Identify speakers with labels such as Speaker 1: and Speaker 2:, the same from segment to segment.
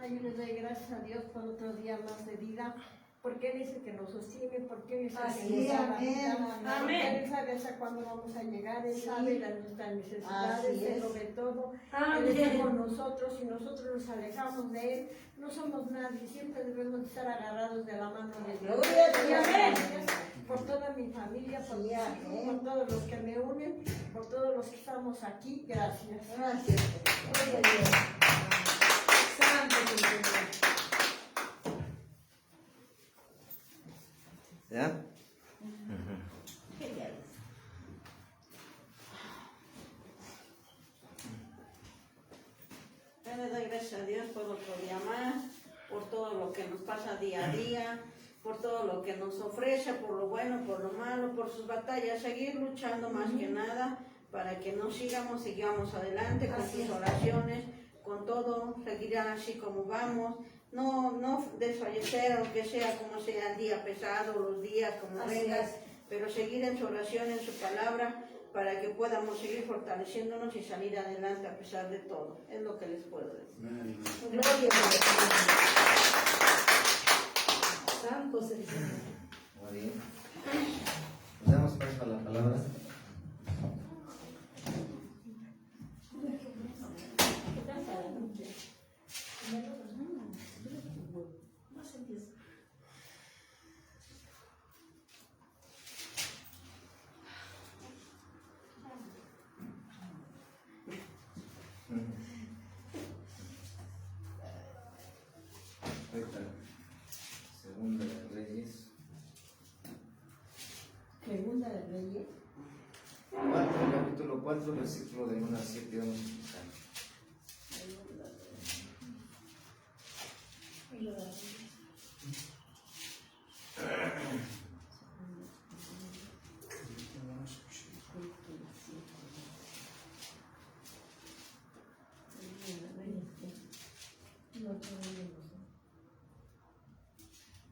Speaker 1: Yo le doy gracias a Dios por otro día más de vida, porque Él dice que nos sostiene, porque Él dice que nos da la vida. Amén. Él sabe hasta cuándo vamos a llegar, Él sabe nuestras necesidades, Él lo ve todo. Él está con nosotros y nosotros nos alejamos de Él. No somos nadie, siempre debemos estar agarrados de la mano de Dios. Gracias por toda mi familia, por mis hijos, por todos los que me unen, por todos los que estamos aquí. Gracias. Gracias. Santo Señor.
Speaker 2: ¿Ya?
Speaker 3: Yo le doy gracias a Dios por otro día más, por todo lo que nos pasa día a día, por todo lo que nos ofrece, por lo bueno, por lo malo, por sus batallas, seguir luchando más que nada para que no sigamos adelante con sus oraciones, con todo, seguir así como vamos. No desfallecer, aunque sea como sea el día pesado, los días como vengan, pero seguir en su oración, en su palabra, para que podamos seguir fortaleciéndonos y salir adelante a pesar de todo. Es lo que les puedo decir. Gloria a Dios.
Speaker 1: Santo es el Señor.
Speaker 2: Muy bien. Nos damos paso a la palabra. Segunda de Reyes.
Speaker 1: Segunda de Reyes.
Speaker 2: 4, capítulo 4, versículo de 1 a 7. Vamos a empezar.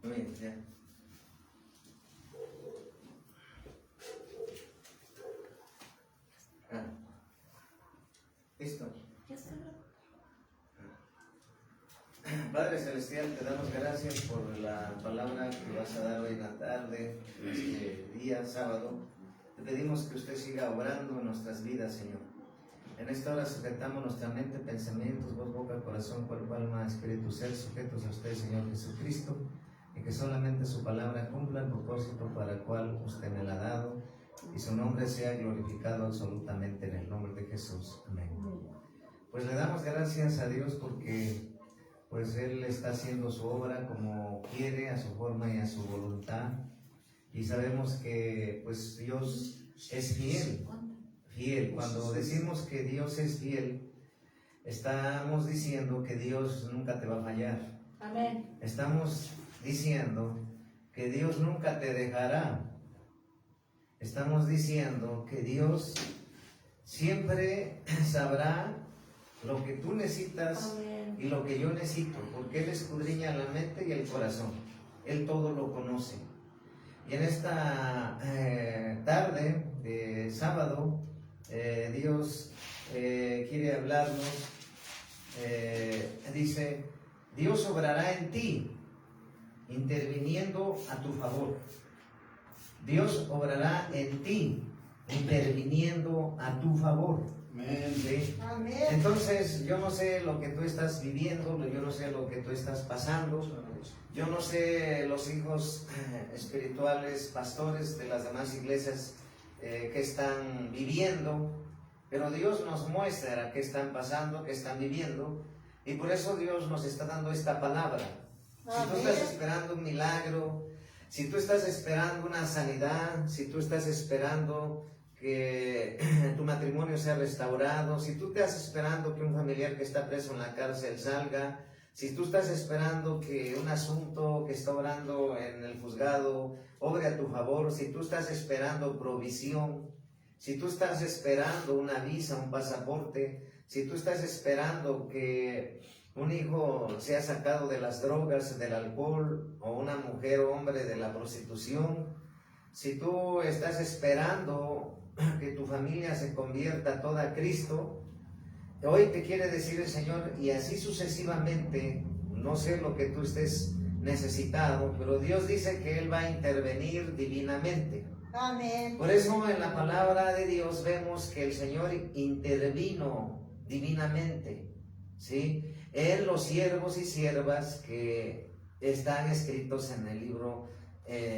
Speaker 2: Amén, ya. ¿Listo? Padre Celestial, te damos gracias por la palabra que vas a dar hoy en la tarde, este día, sábado. Te pedimos que usted siga obrando en nuestras vidas, Señor. En esta hora sujetamos nuestra mente, pensamientos, voz, boca, corazón, cuerpo, alma, espíritu, ser, sujetos a usted, Señor Jesucristo, y que solamente su palabra cumpla el propósito para el cual usted me la ha dado, y su nombre sea glorificado absolutamente en el nombre de Jesús. Amén. Pues le damos gracias a Dios porque pues Él está haciendo su obra como quiere, a su forma y a su voluntad, y sabemos que pues Dios es fiel. Cuando decimos que Dios es fiel, estamos diciendo que Dios nunca te va a fallar.
Speaker 1: Amén.
Speaker 2: Estamos diciendo que Dios nunca te dejará. Estamos diciendo que Dios siempre sabrá lo que tú necesitas. Amén. Y lo que yo necesito, porque Él escudriña la mente y el corazón. Él todo lo conoce. Y en esta tarde de sábado, Dios quiere hablarnos. Dice, Dios obrará en ti, interviniendo a tu favor. Dios obrará en ti, interviniendo a tu favor. Amén. ¿Sí? Amén. Entonces, yo no sé lo que tú estás viviendo, yo no sé lo que tú estás pasando, yo no sé los hijos espirituales, pastores de las demás iglesias que están viviendo, pero Dios nos muestra qué están pasando, qué están viviendo, y por eso Dios nos está dando esta palabra. Si tú estás esperando un milagro, si tú estás esperando una sanidad, si tú estás esperando que tu matrimonio sea restaurado, si tú estás esperando que un familiar que está preso en la cárcel salga, si tú estás esperando que un asunto que está obrando en el juzgado obre a tu favor, si tú estás esperando provisión, si tú estás esperando una visa, un pasaporte, si tú estás esperando que un hijo sea sacado de las drogas, del alcohol, o una mujer o hombre de la prostitución, si tú estás esperando que tu familia se convierta toda a Cristo, hoy te quiere decir el Señor, y así sucesivamente, no sé lo que tú estés necesitado, pero Dios dice que Él va a intervenir divinamente.
Speaker 1: Amén.
Speaker 2: Por eso en la palabra de Dios vemos que el Señor intervino divinamente, ¿sí? En los siervos y siervas que están escritos en el libro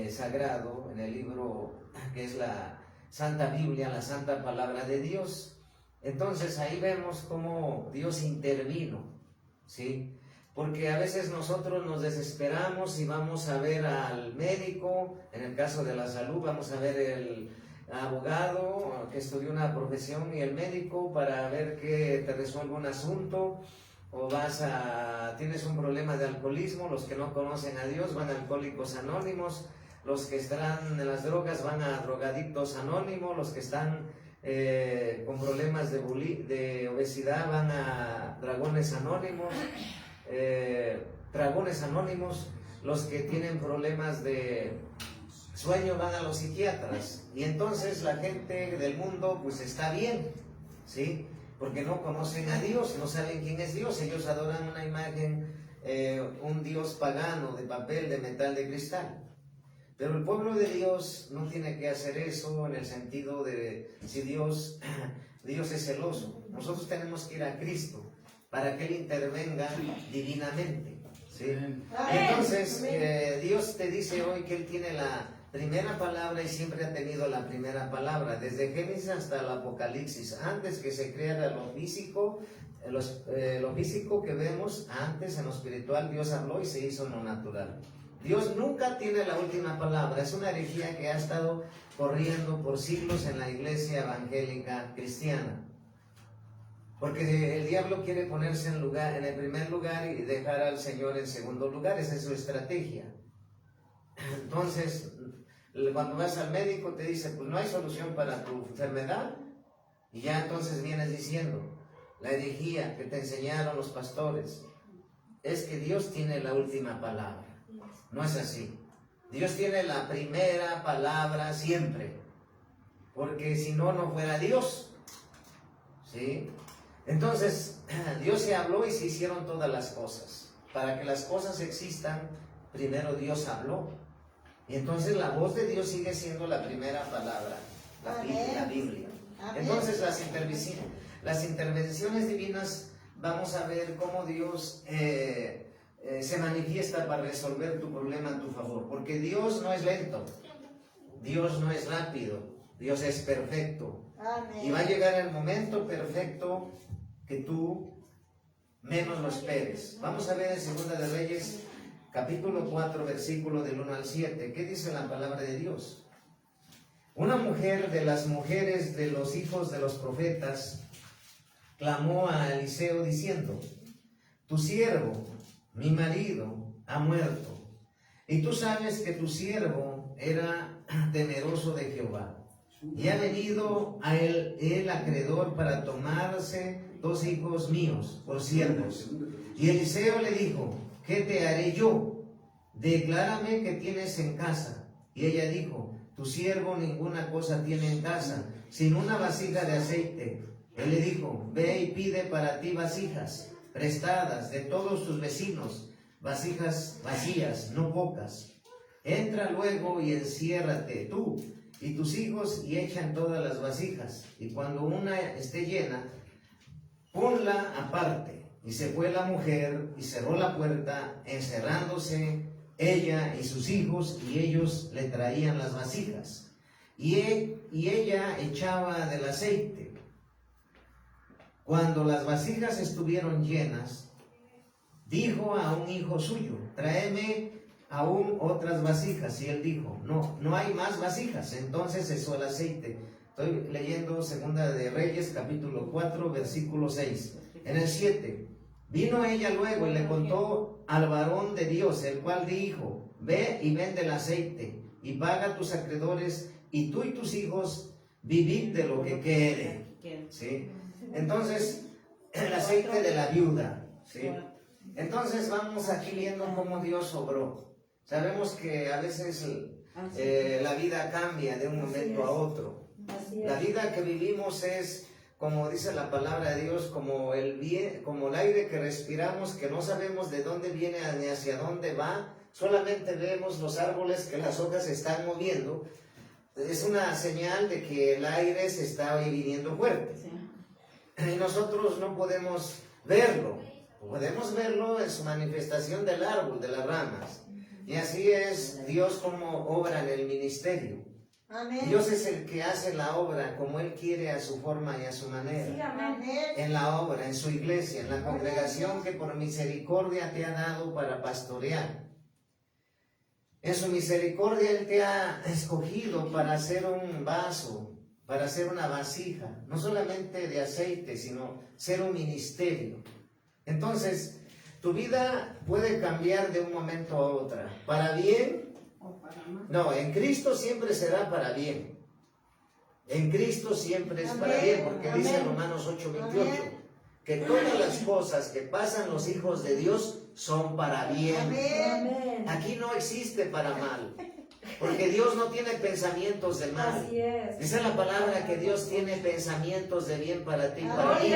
Speaker 2: sagrado, en el libro que es la Santa Biblia, la Santa Palabra de Dios. Entonces ahí vemos cómo Dios intervino, ¿sí? Porque a veces nosotros nos desesperamos y vamos a ver al médico, en el caso de la salud, vamos a ver el abogado que estudió una profesión y el médico para ver que te resuelve un asunto, o tienes un problema de alcoholismo. Los que no conocen a Dios van a Alcohólicos Anónimos, los que están en las drogas van a Drogadictos Anónimos, los que están con problemas de obesidad van a Dragones Anónimos, los que tienen problemas de sueño van a los psiquiatras. Y entonces la gente del mundo pues está bien, ¿sí? Porque no conocen a Dios, no saben quién es Dios. Ellos adoran una imagen, un Dios pagano de papel, de metal, de cristal. Pero el pueblo de Dios no tiene que hacer eso, en el sentido de si Dios es celoso. Nosotros tenemos que ir a Cristo para que Él intervenga divinamente, ¿sí? Entonces Dios te dice hoy que Él tiene la primera palabra y siempre ha tenido la primera palabra, desde Génesis hasta el Apocalipsis. Antes que se creara lo físico que vemos, antes en lo espiritual Dios habló y se hizo en lo natural. Dios nunca tiene la última palabra. Es una herejía que ha estado corriendo por siglos en la iglesia evangélica cristiana. Porque el diablo quiere ponerse en el primer lugar y dejar al Señor en segundo lugar. Esa es su estrategia. Entonces, cuando vas al médico te dice, pues no hay solución para tu enfermedad. Y ya entonces vienes diciendo, la herejía que te enseñaron los pastores es que Dios tiene la última palabra. No es así. Dios tiene la primera palabra siempre. Porque si no, no fuera Dios. ¿Sí? Entonces, Dios se habló y se hicieron todas las cosas. Para que las cosas existan, primero Dios habló. Y entonces la voz de Dios sigue siendo la primera palabra, la Biblia. Entonces las intervenciones divinas, vamos a ver cómo Dios se manifiesta para resolver tu problema a tu favor. Porque Dios no es lento, Dios no es rápido, Dios es perfecto. Y va a llegar el momento perfecto que tú menos lo esperes. Vamos a ver en Segunda de Reyes, capítulo 4, versículo del 1 al 7. ¿Qué dice la palabra de Dios? Una mujer de las mujeres de los hijos de los profetas clamó a Eliseo diciendo: tu siervo, mi marido, ha muerto, y tú sabes que tu siervo era temeroso de Jehová, y ha venido a él el acreedor para tomarse 2 hijos míos por siervos. Y Eliseo le dijo: ¿qué te haré yo? Declárame qué tienes en casa. Y ella dijo: tu siervo ninguna cosa tiene en casa, sino una vasija de aceite. Él le dijo: ve y pide para ti vasijas prestadas de todos tus vecinos, vasijas vacías, no pocas. Entra luego y enciérrate tú y tus hijos y echan todas las vasijas. Y cuando una esté llena, ponla aparte. Y se fue la mujer y cerró la puerta, encerrándose ella y sus hijos, y ellos le traían las vasijas. Y ella echaba del aceite. Cuando las vasijas estuvieron llenas, dijo a un hijo suyo: tráeme aún otras vasijas. Y él dijo: no hay más vasijas. Entonces cesó el aceite. Estoy leyendo Segunda de Reyes, capítulo 4, versículo 6. En el 7, vino ella luego y le contó al varón de Dios, el cual dijo: ve y vende el aceite y paga a tus acreedores, y tú y tus hijos vivid de lo que quede. ¿Sí? Entonces, el aceite de la viuda. ¿Sí? Entonces vamos aquí viendo cómo Dios obró. Sabemos que a veces la vida cambia de un momento a otro. La vida que vivimos es como dice la palabra de Dios, como el aire que respiramos, que no sabemos de dónde viene ni hacia dónde va, solamente vemos los árboles que las hojas se están moviendo. Es una señal de que el aire se está viniendo fuerte. Sí. Y nosotros no podemos verlo. Podemos verlo en su manifestación del árbol, de las ramas. Y así es Dios como obra en el ministerio. Amén. Dios es el que hace la obra como Él quiere, a su forma y a su manera. Sí, amén. En la obra, en su iglesia, en la congregación que por misericordia te ha dado para pastorear. En su misericordia Él te ha escogido para hacer un vaso, para hacer una vasija, no solamente de aceite, sino ser un ministerio. Entonces, tu vida puede cambiar de un momento a otro, para bien o para mal. No, en Cristo siempre será para bien. En Cristo siempre es para bien, porque amén. Dice Romanos 8:28, que todas las cosas que pasan los hijos de Dios son para bien. Amén. Aquí no existe para mal, porque Dios no tiene pensamientos de mal. Así es. Dice la palabra que Dios tiene pensamientos de bien para ti, para mí.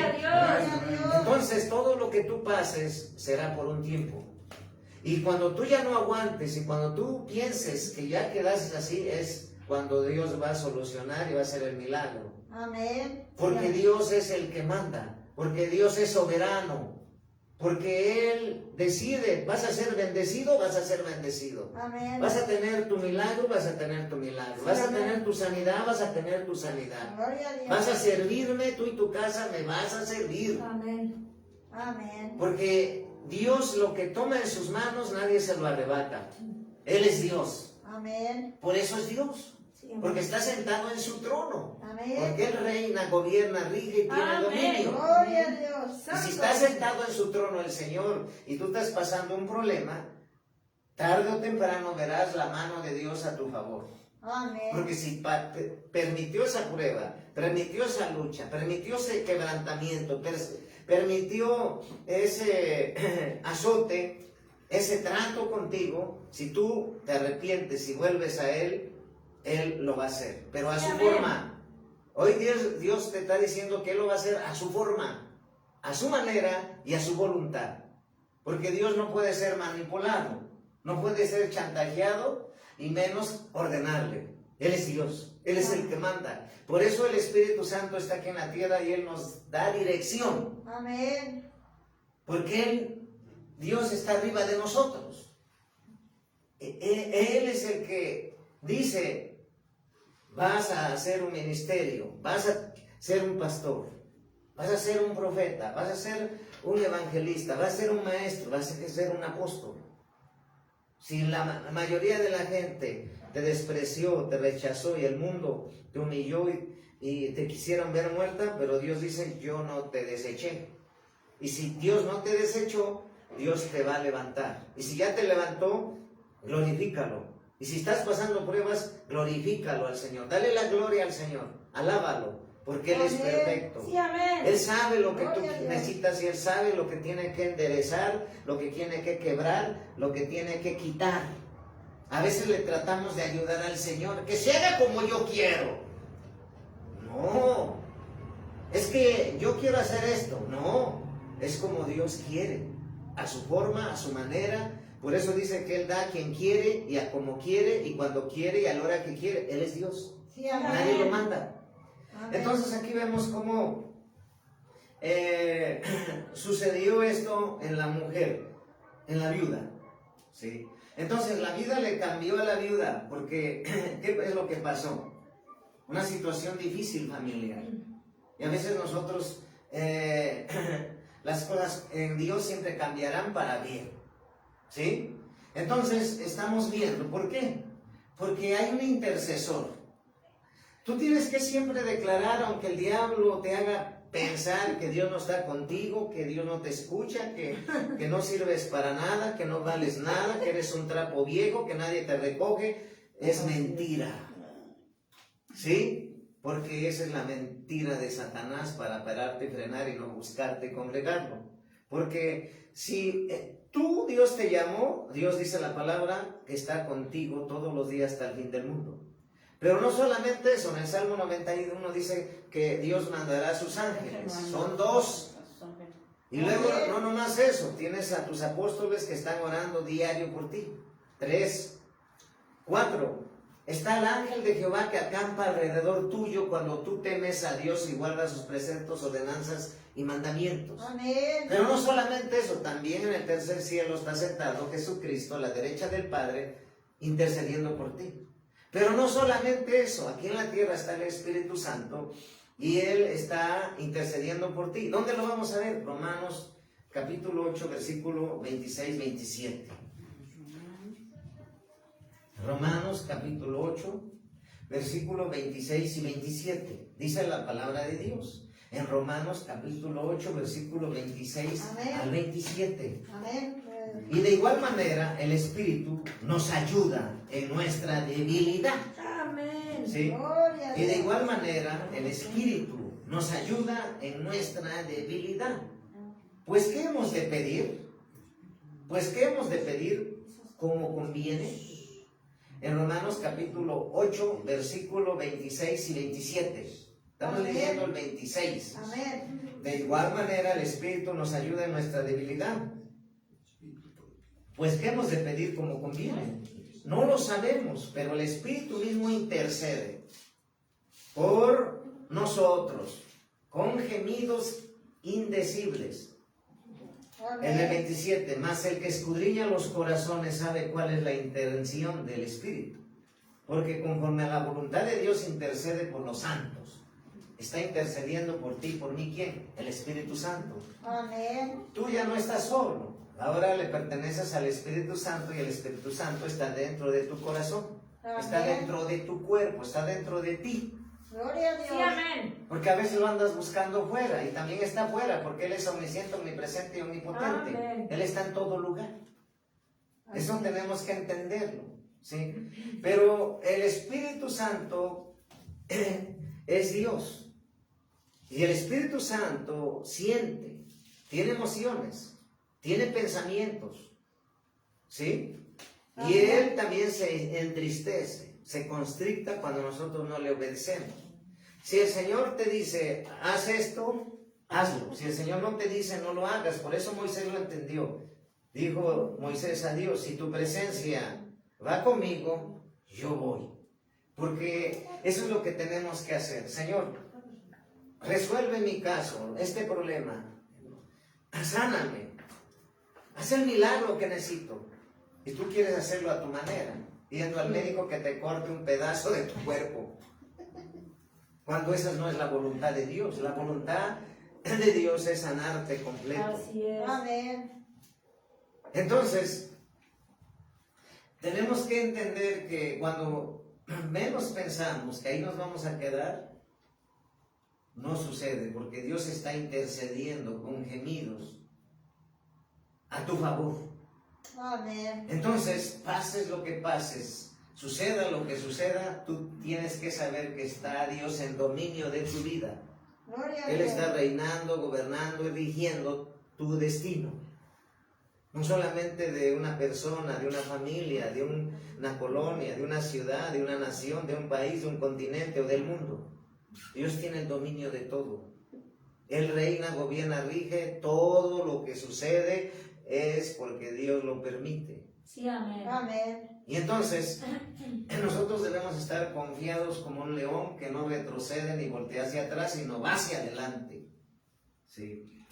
Speaker 2: Entonces todo lo que tú pases será por un tiempo. Y cuando tú ya no aguantes y cuando tú pienses que ya quedaste así, es cuando Dios va a solucionar y va a hacer el milagro. Amén. Porque Dios es el que manda, porque Dios es soberano. Porque Él decide, vas a ser bendecido, vas a ser bendecido. Amén. Vas a tener tu milagro, vas a tener tu milagro. Sí, vas a tener tu sanidad, vas a tener tu sanidad. Vas a servirme, tú y tu casa me vas a servir. Amén. Amén. Porque Dios lo que toma en sus manos nadie se lo arrebata. Él es Dios. Amén. Por eso es Dios. Porque está sentado en su trono. Amén. Porque Él reina, gobierna, rige y tiene dominio. Gloria a Dios. Y si está sentado en su trono el Señor y tú estás pasando un problema, tarde o temprano verás la mano de Dios a tu favor. Amén. Porque si permitió esa prueba, permitió esa lucha, permitió ese quebrantamiento, permitió ese azote, ese trato contigo, si tú te arrepientes y vuelves a Él, Él lo va a hacer, pero a su forma. Hoy Dios te está diciendo que Él lo va a hacer a su forma, a su manera y a su voluntad. Porque Dios no puede ser manipulado, no puede ser chantajeado y menos ordenarle. Él es Dios, Él es el que manda. Por eso el Espíritu Santo está aquí en la tierra y Él nos da dirección. Amén. Porque Dios está arriba de nosotros. Él es el que dice: vas a hacer un ministerio, vas a ser un pastor, vas a ser un profeta, vas a ser un evangelista, vas a ser un maestro, vas a ser un apóstol. Si la mayoría de la gente te despreció, te rechazó y el mundo te humilló y te quisieron ver muerta, pero Dios dice: yo no te deseché. Y si Dios no te desechó, Dios te va a levantar. Y si ya te levantó, glorifícalo. Y si estás pasando pruebas, glorifícalo al Señor. Dale la gloria al Señor. Alábalo, porque Él es perfecto. Sí, amén. Él sabe lo que tú necesitas y Él sabe lo que tiene que enderezar, lo que tiene que quebrar, lo que tiene que quitar. A veces le tratamos de ayudar al Señor, que se haga como yo quiero. No, es que yo quiero hacer esto. No, es como Dios quiere, a su forma, a su manera. Por eso dice que Él da a quien quiere y a como quiere y cuando quiere y a la hora que quiere. Él es Dios. Sí, nadie lo manda. Amén. Entonces aquí vemos cómo sucedió esto en la mujer, en la viuda. ¿Sí? Entonces la vida le cambió a la viuda porque ¿qué es lo que pasó? Una situación difícil familiar. Y a veces nosotros las cosas en Dios siempre cambiarán para bien. ¿Sí? Entonces estamos viendo, ¿por qué? Porque hay un intercesor. Tú tienes que siempre declarar, aunque el diablo te haga pensar que Dios no está contigo, que Dios no te escucha, que no sirves para nada, que no vales nada, que eres un trapo viejo, que nadie te recoge, es mentira. ¿Sí? Porque esa es la mentira de Satanás para pararte y frenar y no buscarte y congregarlo. Porque si Dios te llamó, Dios dice la palabra que está contigo todos los días hasta el fin del mundo. Pero no solamente eso, en el Salmo 91 dice que Dios mandará a sus ángeles, son 2. Y luego, no nomás eso, tienes a tus apóstoles que están orando diario por ti. 3, 4, está el ángel de Jehová que acampa alrededor tuyo cuando tú temes a Dios y guardas sus preceptos, ordenanzas y mandamientos.
Speaker 1: Amén.
Speaker 2: Pero no solamente eso, también en el tercer cielo está sentado Jesucristo a la derecha del Padre, intercediendo por ti. Pero no solamente eso, aquí en la tierra está el Espíritu Santo y Él está intercediendo por ti. ¿Dónde lo vamos a ver? Romanos capítulo 8, versículo 26-27. Romanos capítulo 8, versículo 26 y 27. Dice la palabra de Dios. En Romanos capítulo 8, versículo 26 al 27.
Speaker 1: Amén.
Speaker 2: Y de igual manera el Espíritu nos ayuda en nuestra debilidad.
Speaker 3: Amén.
Speaker 2: ¿Sí? Y de igual manera el Espíritu nos ayuda en nuestra debilidad. Pues ¿qué hemos de pedir? Pues ¿qué hemos de pedir como conviene? En Romanos capítulo 8, versículo 26 y 27. Estamos leyendo el 26.
Speaker 1: Amén.
Speaker 2: De igual manera el Espíritu nos ayuda en nuestra debilidad. Pues ¿qué hemos de pedir como conviene? No lo sabemos, pero el Espíritu mismo intercede por nosotros con gemidos indecibles. En el 27, mas el que escudriña los corazones sabe cuál es la intención del Espíritu, porque conforme a la voluntad de Dios intercede por los santos. Está intercediendo por ti, por mí, ¿quién? El Espíritu Santo.
Speaker 1: Amén.
Speaker 2: Tú ya no estás solo, ahora le perteneces al Espíritu Santo y el Espíritu Santo está dentro de tu corazón, está dentro de tu cuerpo, está dentro de ti.
Speaker 1: Gloria a Dios.
Speaker 3: Sí, amén.
Speaker 2: Porque a veces lo andas buscando fuera y también está fuera porque Él es omnisciente, omnipresente y omnipotente.
Speaker 3: Amén.
Speaker 2: Él está en todo lugar. Eso tenemos que entenderlo, ¿sí? Pero el Espíritu Santo es Dios. Y el Espíritu Santo siente, tiene emociones, tiene pensamientos, ¿sí? Y Él también se entristece, se constricta cuando nosotros no le obedecemos. Si el Señor te dice, haz esto, hazlo. Si el Señor no te dice, no lo hagas. Por eso Moisés lo entendió. Dijo Moisés a Dios, si tu presencia va conmigo, yo voy. Porque eso es lo que tenemos que hacer. Señor, resuelve mi caso, este problema. Sáname. Haz el milagro que necesito. Y tú quieres hacerlo a tu manera, yendo al médico que te corte un pedazo de tu cuerpo. Cuando esa no es la voluntad de Dios. La voluntad de Dios es sanarte completo.
Speaker 3: Así es.
Speaker 1: Amén.
Speaker 2: Entonces, tenemos que entender que cuando menos pensamos que ahí nos vamos a quedar, no sucede, porque Dios está intercediendo con gemidos a tu favor.
Speaker 1: Amén.
Speaker 2: Entonces, pases lo que pases, suceda lo que suceda, tú tienes que saber que está Dios en dominio de tu vida.
Speaker 1: Gloria a
Speaker 2: Él
Speaker 1: Dios.
Speaker 2: está reinando, gobernando y rigiendo tu destino. No solamente de una persona, de una familia, de una colonia, de una ciudad, de una nación, de un país, de un continente o del mundo. Dios tiene el dominio de todo. Él reina, gobierna, rige. Todo lo que sucede es porque Dios lo permite.
Speaker 3: Sí, amén.
Speaker 1: Amén.
Speaker 2: Y entonces, nosotros debemos estar confiados como un león que no retrocede ni voltea hacia atrás, sino va hacia adelante. ¿Sí?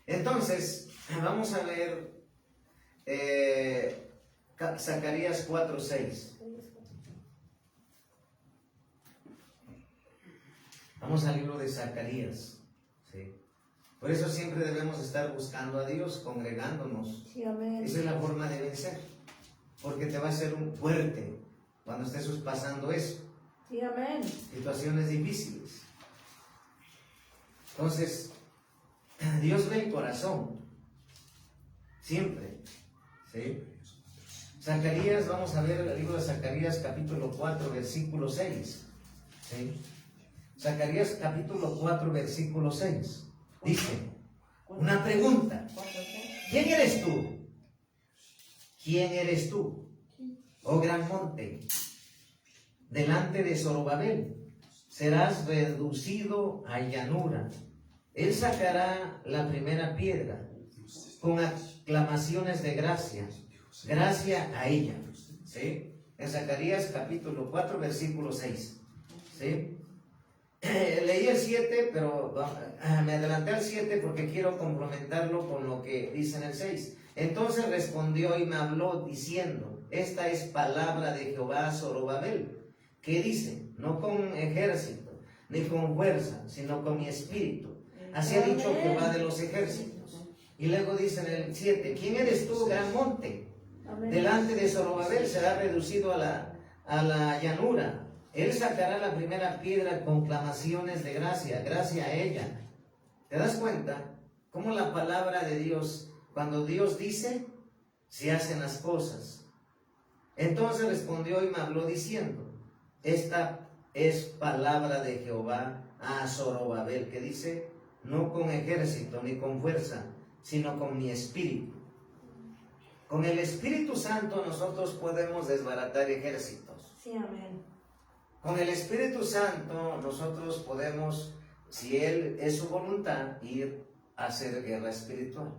Speaker 2: Entonces, vamos a ver Zacarías 4:6. Vamos al libro de Zacarías. ¿Sí? Por eso siempre debemos estar buscando a Dios, congregándonos.
Speaker 3: Sí, amén.
Speaker 2: Esa es la forma de vencer. Porque te va a hacer un fuerte cuando estés pasando eso.
Speaker 3: Sí, amén.
Speaker 2: Situaciones difíciles. Entonces, Dios ve el corazón. Siempre. ¿Sí? Zacarías, vamos a ver el libro de Zacarías capítulo 4, versículo 6. ¿Sí? Zacarías capítulo 4, versículo 6. Dice, una pregunta. ¿Quién eres tú? ¿Quién eres tú? Oh gran monte. delante de Zorobabel. Serás reducido a llanura. Él sacará la primera piedra con aclamaciones de gracia. Gracia a ella. ¿Sí? En Zacarías capítulo 4, versículo 6. ¿Sí? Leí el 7, pero me adelanté al 7 porque quiero complementarlo con lo que dice en el 6. Entonces respondió y me habló diciendo: esta es palabra de Jehová a Zorobabel, que dice: no con ejército, ni con fuerza, sino con mi espíritu. Así ha dicho Jehová de los ejércitos. Y luego dice en el 7: ¿quién eres tú, gran monte? Delante de Zorobabel será reducido a la llanura. Él sacará la primera piedra con clamaciones de gracia, gracia a ella. ¿Te das cuenta cómo la palabra de Dios, cuando Dios dice, se hacen las cosas? Entonces respondió y me habló diciendo: esta es palabra de Jehová a Zorobabel, que dice: no con ejército ni con fuerza, sino con mi espíritu. Con el Espíritu Santo nosotros podemos desbaratar ejércitos.
Speaker 3: Sí, amén.
Speaker 2: Con el Espíritu Santo nosotros podemos, si Él es su voluntad, ir a hacer guerra espiritual.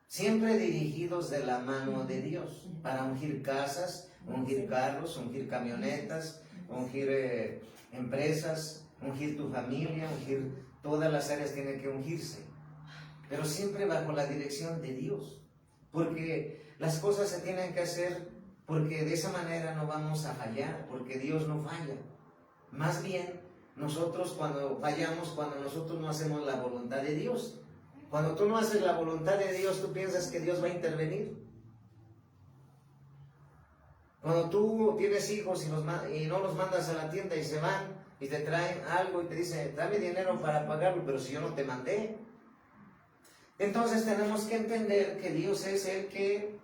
Speaker 2: Siempre dirigidos de la mano de Dios, para ungir casas, ungir carros, ungir camionetas, ungir empresas, ungir tu familia, ungir todas las áreas tienen que ungirse. Pero siempre bajo la dirección de Dios. Porque las cosas se tienen que hacer, porque de esa manera no vamos a fallar, porque Dios no falla. Más bien, nosotros cuando fallamos, cuando nosotros no hacemos la voluntad de Dios. Cuando tú no haces la voluntad de Dios, tú piensas que Dios va a intervenir. Cuando tú tienes hijos y no los mandas a la tienda y se van y te traen algo y te dicen: dame dinero para pagarlo, pero si yo no te mandé. Entonces tenemos que entender que Dios es el que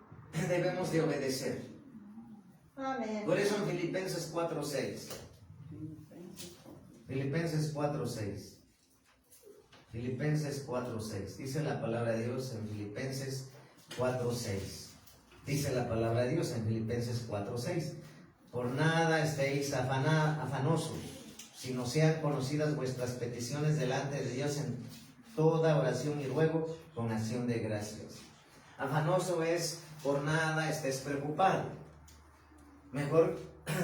Speaker 2: debemos de obedecer.
Speaker 1: Amén.
Speaker 2: Por eso en Filipenses 4:6. Filipenses 4:6. Filipenses 4:6. Dice la palabra de Dios en Filipenses 4:6. Dice la palabra de Dios en Filipenses 4:6. Por nada estéis afanosos, sino sean conocidas vuestras peticiones delante de Dios en toda oración y ruego con acción de gracias. Afanoso es: por nada estés preocupado. Mejor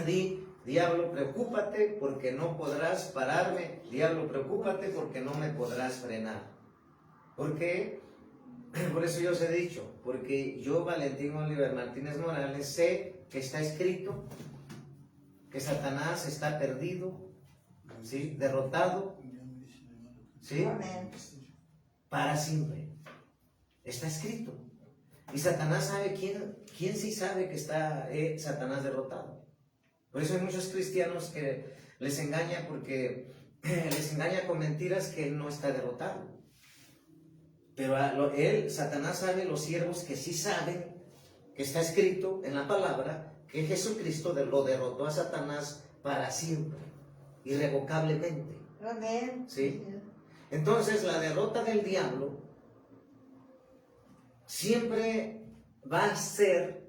Speaker 2: di: diablo, preocúpate porque no podrás pararme. Diablo, preocúpate porque no me podrás frenar. ¿Por qué? Por eso yo os he dicho, porque yo, Valentín Oliver Martínez Morales, sé que está escrito que Satanás está perdido, ¿sí? Derrotado, ¿sí?
Speaker 1: Amén.
Speaker 2: Para siempre. Está escrito. Y Satanás sabe quién sí sabe que está Satanás derrotado. Por eso hay muchos cristianos que les engaña, porque les engaña con mentiras que él no está derrotado. Pero Satanás sabe, los siervos que sí saben que está escrito en la palabra que Jesucristo lo derrotó a Satanás para siempre, irrevocablemente.
Speaker 1: Amén.
Speaker 2: ¿Sí? Entonces la derrota del diablo siempre va a ser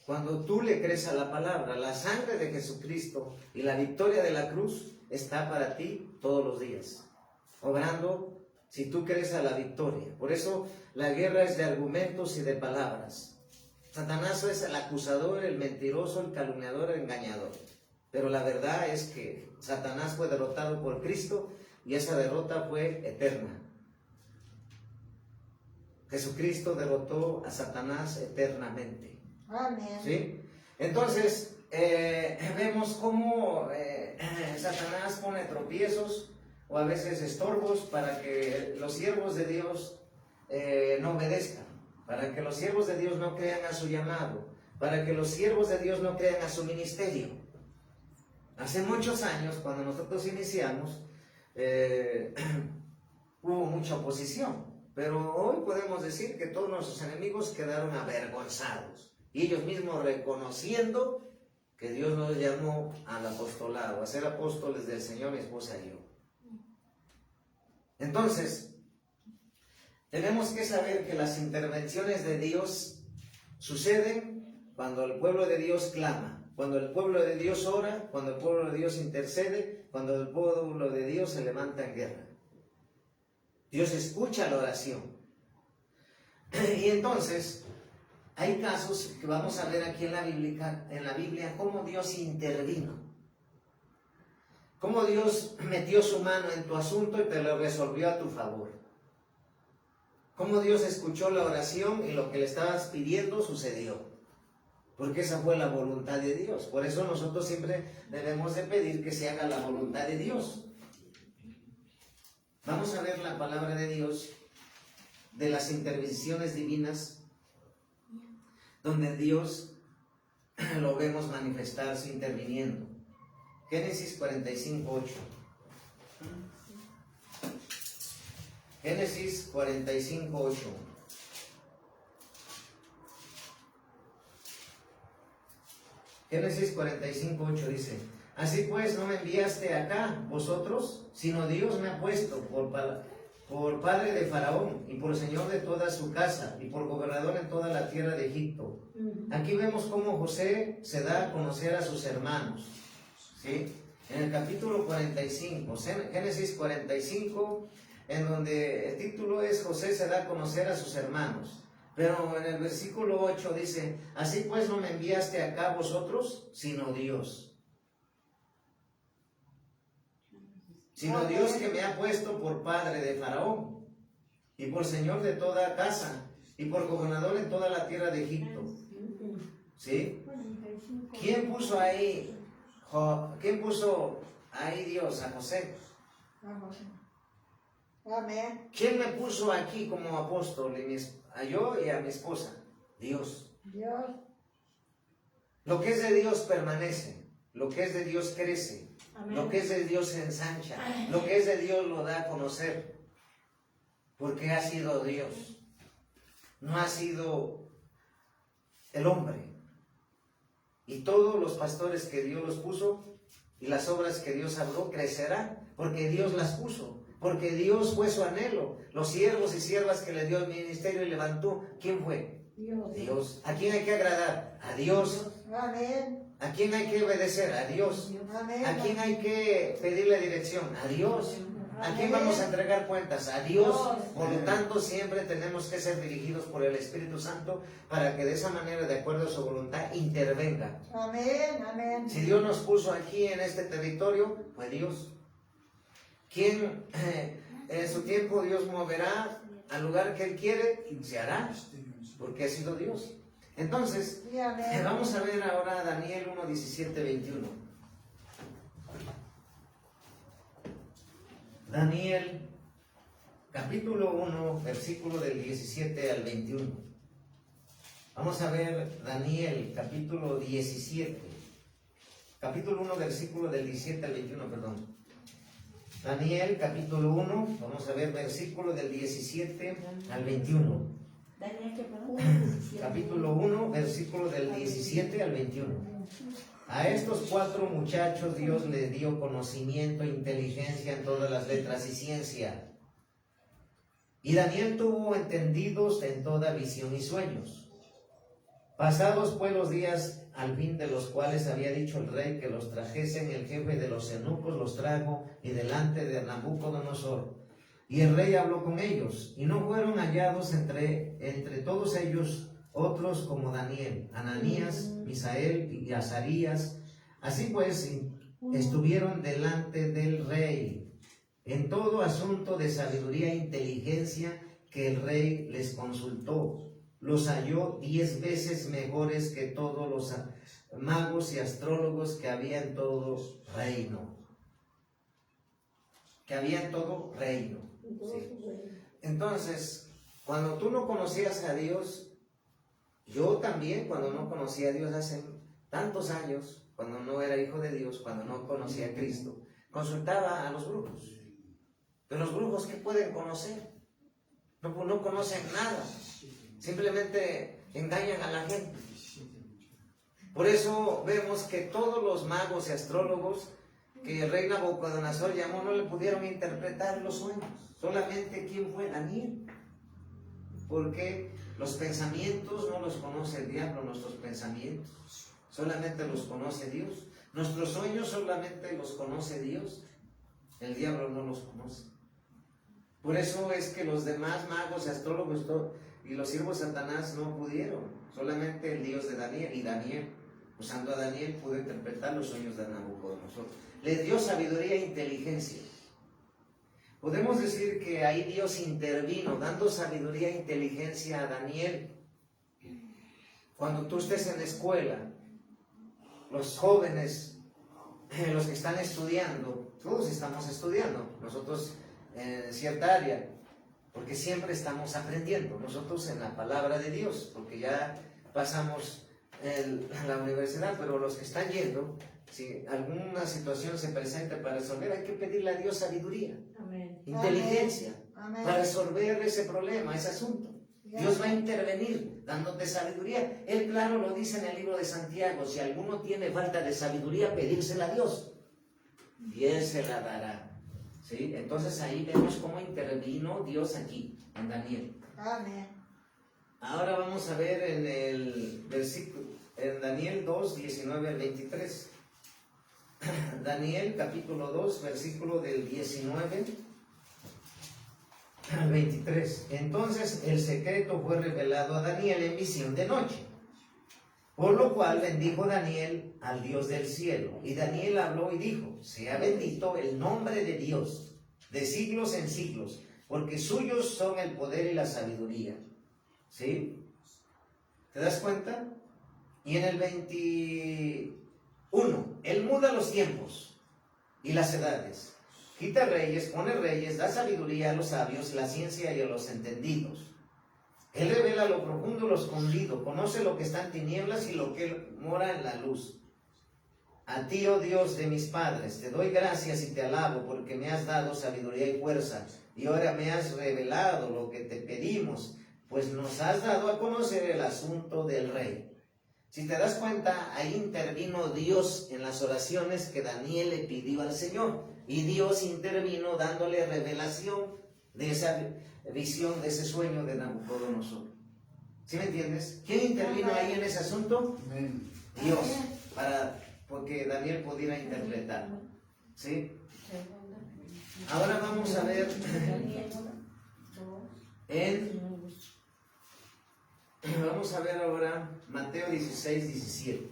Speaker 2: cuando tú le crees a la palabra. La sangre de Jesucristo y la victoria de la cruz está para ti todos los días, obrando si tú crees a la victoria. Por eso la guerra es de argumentos y de palabras. Satanás es el acusador, el mentiroso, el calumniador, el engañador. Pero la verdad es que Satanás fue derrotado por Cristo y esa derrota fue eterna. Jesucristo derrotó a Satanás eternamente.
Speaker 1: Amén.
Speaker 2: ¿Sí? Entonces, vemos cómo Satanás pone tropiezos o a veces estorbos para que los siervos de Dios no obedezcan, para que los siervos de Dios no crean a su llamado, para que los siervos de Dios no crean a su ministerio. Hace muchos años, cuando nosotros iniciamos, hubo mucha oposición, pero hoy podemos decir que todos nuestros enemigos quedaron avergonzados y ellos mismos reconociendo que Dios nos llamó al apostolado, a ser apóstoles del Señor, mi esposa y yo. Entonces, tenemos que saber que las intervenciones de Dios suceden cuando el pueblo de Dios clama. cuando el pueblo de Dios ora, cuando el pueblo de Dios intercede, cuando el pueblo de Dios se levanta en guerra. Dios escucha la oración. Y entonces, hay casos que vamos a ver aquí en la Biblia, cómo Dios intervino. Cómo Dios metió su mano en tu asunto y te lo resolvió a tu favor. Cómo Dios escuchó la oración y lo que le estabas pidiendo sucedió. Porque esa fue la voluntad de Dios. Por eso nosotros siempre debemos de pedir que se haga la voluntad de Dios. Vamos a ver la palabra de Dios de las intervenciones divinas, donde Dios lo vemos manifestarse interviniendo. Génesis 45:8. Génesis 45:8. Génesis 45:8 dice: así pues, no me enviaste acá vosotros, sino Dios me ha puesto por padre de Faraón y por señor de toda su casa y por gobernador en toda la tierra de Egipto. Aquí vemos cómo José se da a conocer a sus hermanos, ¿sí? En el capítulo 45, Génesis 45, en donde el título es José se da a conocer a sus hermanos. Pero en el versículo 8 dice: así pues no me enviaste acá vosotros, sino Dios. Sino Dios que me ha puesto por padre de Faraón y por señor de toda casa y por gobernador en toda la tierra de Egipto. ¿Sí? ¿Quién puso ahí Dios a José?
Speaker 4: Amén.
Speaker 2: ¿Quién me puso aquí como apóstol? A yo y a mi esposa. Dios.
Speaker 4: Dios.
Speaker 2: Lo que es de Dios permanece. Lo que es de Dios crece. Amén. Lo que es de Dios se ensancha. Lo que es de Dios lo da a conocer. Porque ha sido Dios. No ha sido el hombre. Y todos los pastores que Dios los puso y las obras que Dios habló crecerán. Porque Dios las puso. Porque Dios fue su anhelo. Los siervos y siervas que le dio el ministerio y levantó, ¿quién fue? Dios. ¿A quién hay que agradar? A Dios.
Speaker 4: Amén.
Speaker 2: ¿A quién hay que obedecer? A Dios.
Speaker 4: Amén.
Speaker 2: ¿A quién hay que pedirle dirección? A Dios. ¿A quién vamos a entregar cuentas? A Dios. Por lo tanto, siempre tenemos que ser dirigidos por el Espíritu Santo para que de esa manera, de acuerdo a su voluntad, intervenga.
Speaker 4: Amén. Amén.
Speaker 2: Si Dios nos puso aquí en este territorio, fue Dios. ¿Quién en su tiempo Dios moverá al lugar que Él quiere? Se hará, porque ha sido Dios. Entonces, vamos a ver ahora Daniel 1, 17, 21. Daniel, capítulo 1, versículo del 17 al 21. Vamos a ver Daniel, capítulo 17. Capítulo 1, versículo del 17 al 21, perdón. Daniel, capítulo 1, vamos a ver versículo del 17 al 21. Capítulo 1, versículo del 17 al 21. A estos 4 muchachos Dios les dio conocimiento e inteligencia en todas las letras y ciencia. Y Daniel tuvo entendidos en toda visión y sueños. Pasados pues los días, al fin de los cuales había dicho el rey que los trajesen, el jefe de los eunucos los trajo y delante de Nabucodonosor. Y el rey habló con ellos, y no fueron hallados entre todos ellos otros como Daniel, Ananías, Misael y Azarías. Así pues, estuvieron delante del rey en todo asunto de sabiduría e inteligencia que el rey les consultó. Los halló 10 veces mejores que todos los magos y astrólogos que había en todo reino. ¿Sí? Entonces, cuando tú no conocías a Dios, yo también cuando no conocía a Dios hace tantos años, cuando no era hijo de Dios, cuando no conocía a Cristo, consultaba a los brujos. Pero los brujos, ¿qué pueden conocer? No conocen nada. Simplemente engañan a la gente. Por eso vemos que todos los magos y astrólogos que el rey Nabucodonosor llamó no le pudieron interpretar los sueños. Solamente ¿quién fue? Daniel. Porque los pensamientos no los conoce el diablo, nuestros pensamientos. solamente los conoce Dios. Nuestros sueños solamente los conoce Dios. El diablo no los conoce. Por eso es que los demás magos, astrólogos y los siervos de Satanás no pudieron. Solamente el Dios de Daniel. Y Daniel, usando a Daniel, pudo interpretar los sueños de Nabucodonosor. Le dio sabiduría e inteligencia. Podemos decir que ahí Dios intervino, dando sabiduría e inteligencia a Daniel. Cuando tú estés en la escuela, los jóvenes, los que están estudiando, todos estamos estudiando, nosotros en cierta área, porque siempre estamos aprendiendo, nosotros en la palabra de Dios, porque ya pasamos a la universidad, pero los que están yendo, si alguna situación se presenta para resolver, hay que pedirle a Dios sabiduría,
Speaker 1: Amén.
Speaker 2: inteligencia,
Speaker 4: Amén.
Speaker 2: para resolver ese problema, ese asunto. Dios va a intervenir dándote sabiduría. Él claro lo dice en el libro de Santiago: si alguno tiene falta de sabiduría, pedírsela a Dios y Él se la dará. ¿Sí? Entonces ahí vemos cómo intervino Dios aquí, en Daniel.
Speaker 4: Amén.
Speaker 2: Ahora vamos a ver en el versículo, en Daniel 2, 19 al 23. Daniel capítulo 2, versículo del 19 al 23. Entonces el secreto fue revelado a Daniel en visión de noche, por lo cual bendijo Daniel al Dios del cielo. Y Daniel habló y dijo: sea bendito el nombre de Dios de siglos en siglos, porque suyos son el poder y la sabiduría. ¿Sí? ¿Te das cuenta? Y en el 21, Él muda los tiempos y las edades, quita reyes, pone reyes, da sabiduría a los sabios, la ciencia y a los entendidos. Él revela lo profundo y lo escondido, conoce lo que está en tinieblas y lo que mora en la luz. A ti, oh Dios de mis padres, te doy gracias y te alabo, porque me has dado sabiduría y fuerza, y ahora me has revelado lo que te pedimos, pues nos has dado a conocer el asunto del rey. Si te das cuenta, ahí intervino Dios en las oraciones que Daniel le pidió al Señor, y Dios intervino dándole revelación de esa visión, de ese sueño de Nabucodonosor. ¿Sí me entiendes? ¿Quién intervino ahí en ese asunto?
Speaker 5: Amén.
Speaker 2: Dios, porque Daniel pudiera interpretarlo. ¿Sí? Ahora vamos a ver vamos a ver ahora Mateo 16, 17.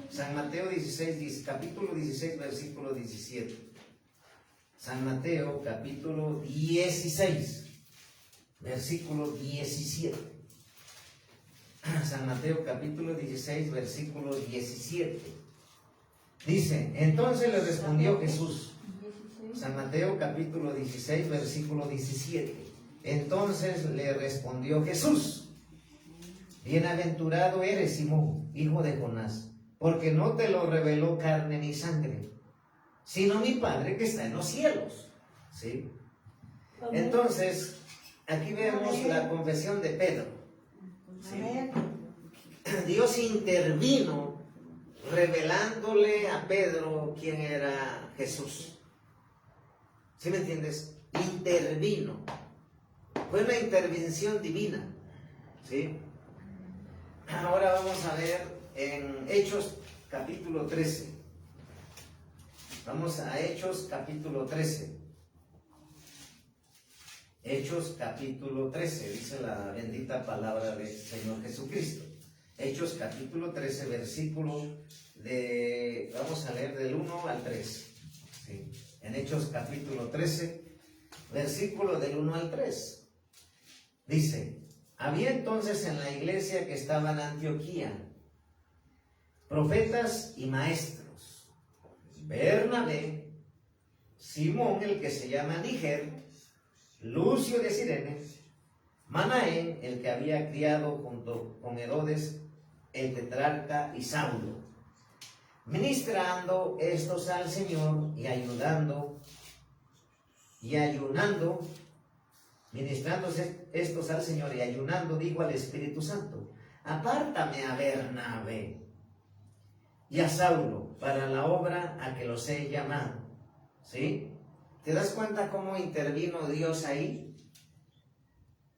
Speaker 2: San Mateo 16, capítulo 16, versículo 17. San Mateo capítulo 16, versículo 17. San Mateo capítulo 16, versículo 17. Dice: entonces le respondió Jesús. San Mateo capítulo 16, versículo 17. Entonces le respondió Jesús: bienaventurado eres, Simón, hijo de Jonás, porque no te lo reveló carne ni sangre, sino mi Padre que está en los cielos. ¿Sí? Entonces, aquí vemos la confesión de Pedro. ¿Sí? Dios intervino revelándole a Pedro quién era Jesús. ¿Sí me entiendes? Intervino. Fue una intervención divina. ¿Sí? Ahora vamos a ver en Hechos capítulo 13. Vamos a Hechos capítulo 13. Hechos capítulo 13, dice la bendita palabra del Señor Jesucristo. Hechos capítulo 13, versículo vamos a leer del 1 al 3. ¿Sí? En Hechos capítulo 13, versículo del 1 al 3. Dice: había entonces en la iglesia que estaba en Antioquía profetas y maestros: Bernabé, Simón el que se llama Níger, Lucio de Cirene, Manaén el que había criado junto con Herodes el tetrarca, y Saulo. Ministrando estos al Señor y ayunando, ministrándose estos al Señor y ayunando, dijo al Espíritu Santo: apártame a Bernabé y a Saulo para la obra a que los he llamado. ¿Sí? ¿Te das cuenta cómo intervino Dios ahí?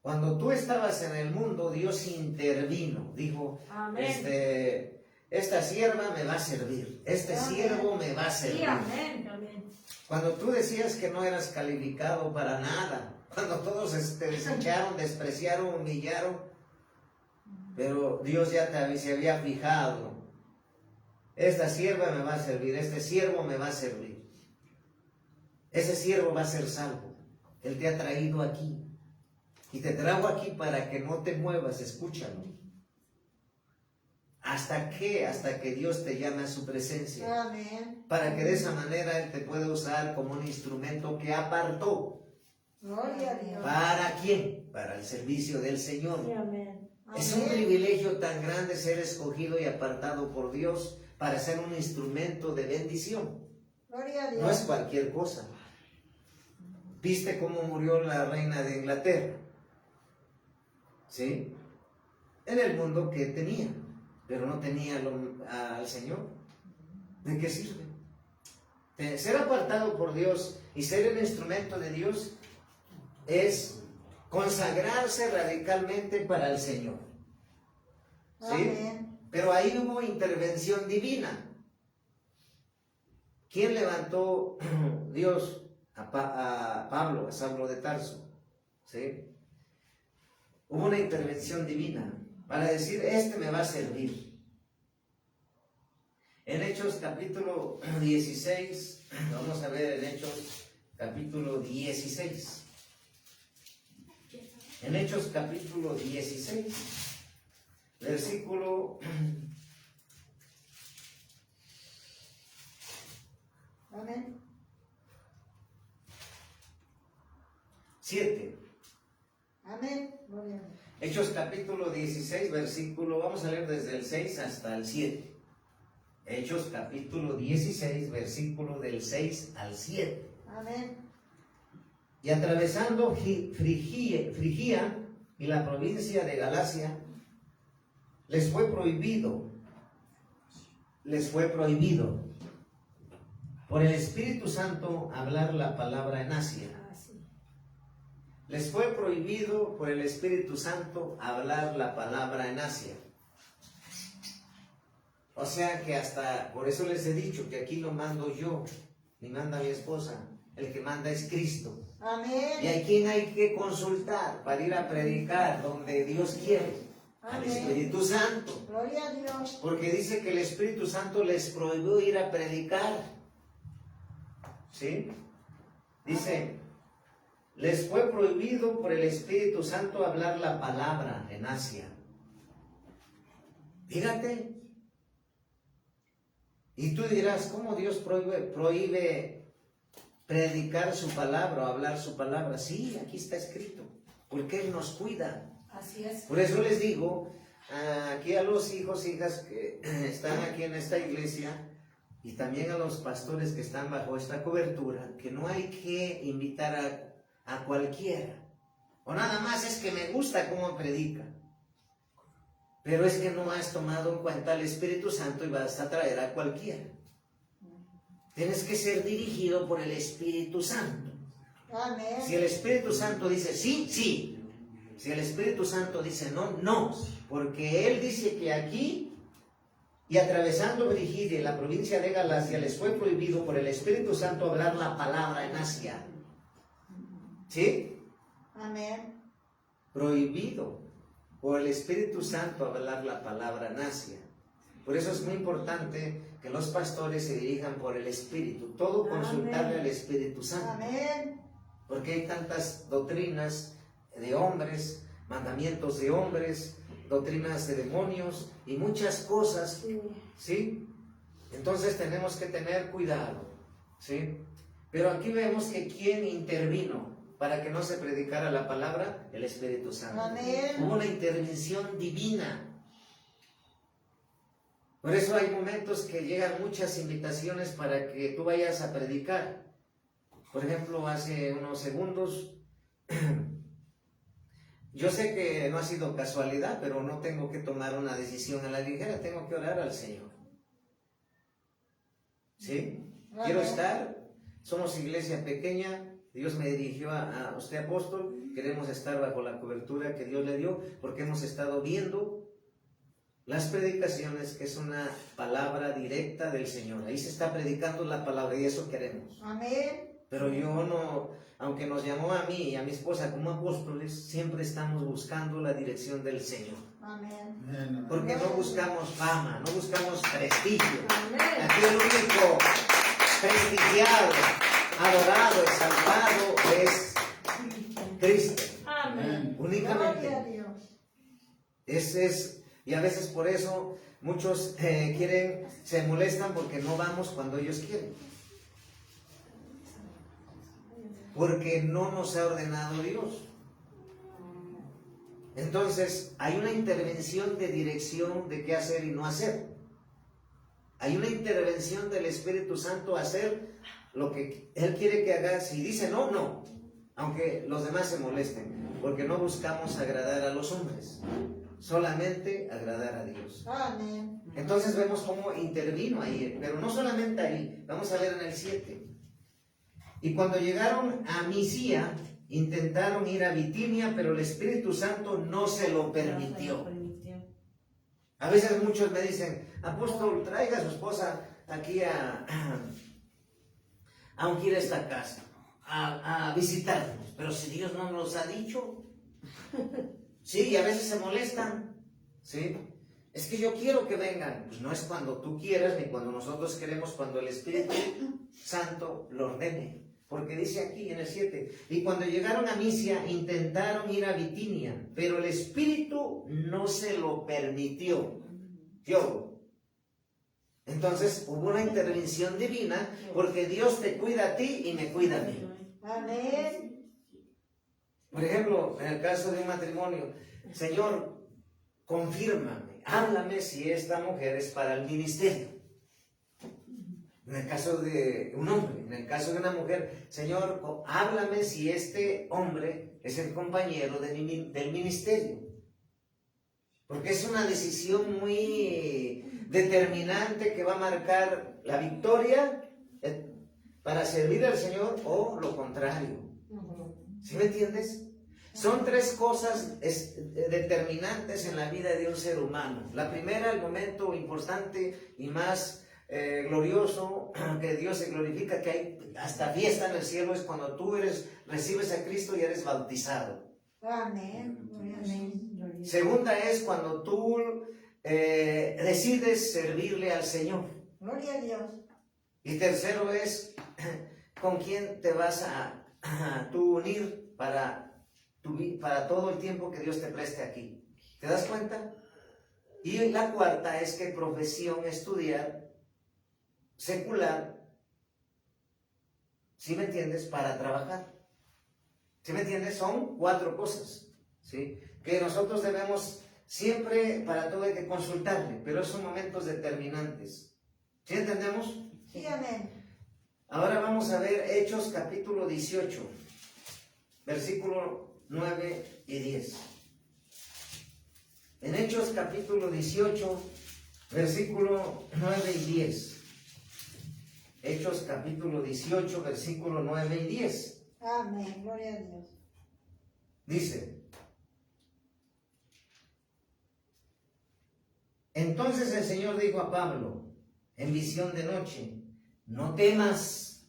Speaker 2: Cuando tú estabas en el mundo, Dios intervino. Dijo: esta sierva me va a servir, este siervo me va a servir.
Speaker 1: Sí, amén, amén.
Speaker 2: Cuando tú decías que no eras calificado para nada, cuando todos te desecharon, despreciaron, humillaron, pero Dios ya se había fijado, esta sierva me va a servir, este siervo me va a servir, ese siervo va a ser salvo. Él te ha traído aquí y te trajo aquí para que no te muevas, escúchalo. ¿Hasta qué? Hasta que Dios te llame a su presencia.
Speaker 4: Amén.
Speaker 2: Para que de esa manera Él te pueda usar como un instrumento que apartó.
Speaker 4: Gloria a Dios.
Speaker 2: ¿Para quién? Para el servicio del Señor.
Speaker 1: Sí, amén.
Speaker 2: Es un privilegio tan grande ser escogido y apartado por Dios para ser un instrumento de bendición.
Speaker 4: Gloria a Dios.
Speaker 2: No es cualquier cosa. ¿Viste cómo murió la reina de Inglaterra? ¿Sí? En el mundo que tenía, pero no tenía al Señor. ¿De qué sirve? Ser apartado por Dios y ser el instrumento de Dios es consagrarse radicalmente para el Señor. ¿Sí?
Speaker 4: Amén.
Speaker 2: Pero ahí hubo intervención divina. ¿Quién levantó Dios a Pablo, a Saulo de Tarso? ¿Sí? Hubo una intervención divina para decir, este me va a servir. En Hechos capítulo 16, vamos a ver en Hechos capítulo 16. En Hechos capítulo 16, versículo
Speaker 4: Amén.
Speaker 2: 7.
Speaker 4: Amén. Gloria a Dios.
Speaker 2: Hechos capítulo 16, versículo, vamos a leer desde el 6 hasta el 7. Hechos capítulo 16, versículo del 6 al 7.
Speaker 4: Amén.
Speaker 2: Y atravesando Frigia y la provincia de Galacia, les fue prohibido por el Espíritu Santo hablar la palabra en Asia. Les fue prohibido por el Espíritu Santo hablar la palabra en Asia. O sea que hasta, por eso les he dicho que aquí no mando yo, ni manda mi esposa, el que manda es Cristo.
Speaker 4: Amén.
Speaker 2: Y a quien hay que consultar para ir a predicar donde Dios quiere, al
Speaker 4: Amén.
Speaker 2: Espíritu Santo.
Speaker 4: Gloria a Dios.
Speaker 2: Porque dice que el Espíritu Santo les prohibió ir a predicar. ¿Sí? Dice, les fue prohibido por el Espíritu Santo hablar la palabra en Asia. Fíjate. Y tú dirás, ¿cómo Dios prohíbe predicar su palabra o hablar su palabra? Sí, aquí está escrito, porque Él nos cuida.
Speaker 1: Así es.
Speaker 2: Por eso les digo, aquí a los hijos, hijas que están aquí en esta iglesia, y también a los pastores que están bajo esta cobertura, que no hay que invitar a cualquiera, o nada más es que me gusta cómo predica, pero es que no has tomado en cuenta al Espíritu Santo y vas a traer a cualquiera. Tienes que ser dirigido por el Espíritu Santo.
Speaker 4: Amén.
Speaker 2: Si el Espíritu Santo dice sí, sí. Si el Espíritu Santo dice no, no. Porque Él dice que aquí y atravesando Frigia y la provincia de Galacia les fue prohibido por el Espíritu Santo hablar la palabra en Asia. ¿Sí?
Speaker 4: Amén.
Speaker 2: Prohibido por el Espíritu Santo hablar la palabra en Asia. Por eso es muy importante que los pastores se dirijan por el Espíritu. Todo consultarle al Espíritu Santo.
Speaker 4: Amén.
Speaker 2: Porque hay tantas doctrinas de hombres, mandamientos de hombres, doctrinas de demonios y muchas cosas, ¿sí? Entonces tenemos que tener cuidado, ¿sí? Pero aquí vemos que ¿quién intervino para que no se predicara la palabra? El Espíritu Santo.
Speaker 4: Amén.
Speaker 2: Hubo una intervención divina. Por eso hay momentos que llegan muchas invitaciones para que tú vayas a predicar. Por ejemplo, hace unos segundos, yo sé que no ha sido casualidad, pero no tengo que tomar una decisión a la ligera, tengo que orar al Señor. ¿Sí? Quiero estar, somos iglesia pequeña, Dios me dirigió a usted apóstol, queremos estar bajo la cobertura que Dios le dio, porque hemos estado viendo las predicaciones, que es una palabra directa del Señor. Ahí se está predicando la palabra y eso queremos.
Speaker 4: Amén.
Speaker 2: Pero yo no, aunque nos llamó a mí y a mi esposa como apóstoles, siempre estamos buscando la dirección del Señor.
Speaker 4: Amén.
Speaker 2: Porque no buscamos fama, no buscamos prestigio.
Speaker 1: Amén.
Speaker 2: Aquí el único prestigiado, adorado, exaltado es Cristo.
Speaker 1: Amén.
Speaker 2: Únicamente.
Speaker 4: Gloria a Dios.
Speaker 2: Y a veces por eso muchos se molestan porque no vamos cuando ellos quieren. Porque no nos ha ordenado Dios. Entonces, hay una intervención de dirección de qué hacer y no hacer. Hay una intervención del Espíritu Santo a hacer lo que Él quiere que hagas. Si dice no, no. Aunque los demás se molesten. Porque no buscamos agradar a los hombres. Solamente agradar a Dios.
Speaker 4: Amén.
Speaker 2: Entonces vemos cómo intervino ahí. Pero no solamente ahí. Vamos a ver en el 7. Y cuando llegaron a Misia, intentaron ir a Bitinia, pero el Espíritu Santo no se lo permitió. A veces muchos me dicen, apóstol, traiga a su esposa aquí aunque ir a esta casa, a visitarnos. Pero si Dios no nos ha dicho, sí, y a veces se molestan, ¿sí? Es que yo quiero que vengan. Pues no es cuando tú quieras ni cuando nosotros queremos, cuando el Espíritu Santo lo ordene. Porque dice aquí en el 7, y cuando llegaron a Misia, intentaron ir a Bitinia, pero el Espíritu no se lo permitió. Entonces hubo una intervención divina, porque Dios te cuida a ti y me cuida a mí.
Speaker 4: Amén.
Speaker 2: Por ejemplo, en el caso de un matrimonio, Señor, confírmame, háblame si esta mujer es para el ministerio. En el caso de un hombre, en el caso de una mujer, Señor, háblame si este hombre es el compañero del ministerio. Porque es una decisión muy determinante que va a marcar la victoria para servir al Señor o lo contrario. ¿Sí me entiendes? Son tres cosas determinantes en la vida de un ser humano. La primera, el momento importante y más glorioso, que Dios se glorifica, que hay hasta fiesta en el cielo, es cuando tú recibes a Cristo y eres bautizado.
Speaker 4: Amén.
Speaker 1: Amén.
Speaker 2: Segunda es cuando tú decides servirle al Señor.
Speaker 4: Gloria a Dios.
Speaker 2: Y tercero es con quién te vas tú unir para todo el tiempo que Dios te preste aquí. ¿Te das cuenta? Y la cuarta es que profesión estudiar secular, ¿sí me entiendes? Para trabajar. ¿Sí me entiendes? Son 4 cosas, ¿sí? Que nosotros debemos siempre, para todo hay que consultarle, pero son momentos determinantes. ¿Sí entendemos?
Speaker 4: Sí, amén.
Speaker 2: Ahora vamos a ver Hechos capítulo 18, versículo 9 y 10. En Hechos capítulo 18, versículo 9 y 10. Hechos capítulo 18, versículo 9 y 10.
Speaker 4: Amén. Gloria a Dios.
Speaker 2: Dice: entonces el Señor dijo a Pablo en visión de noche: no temas,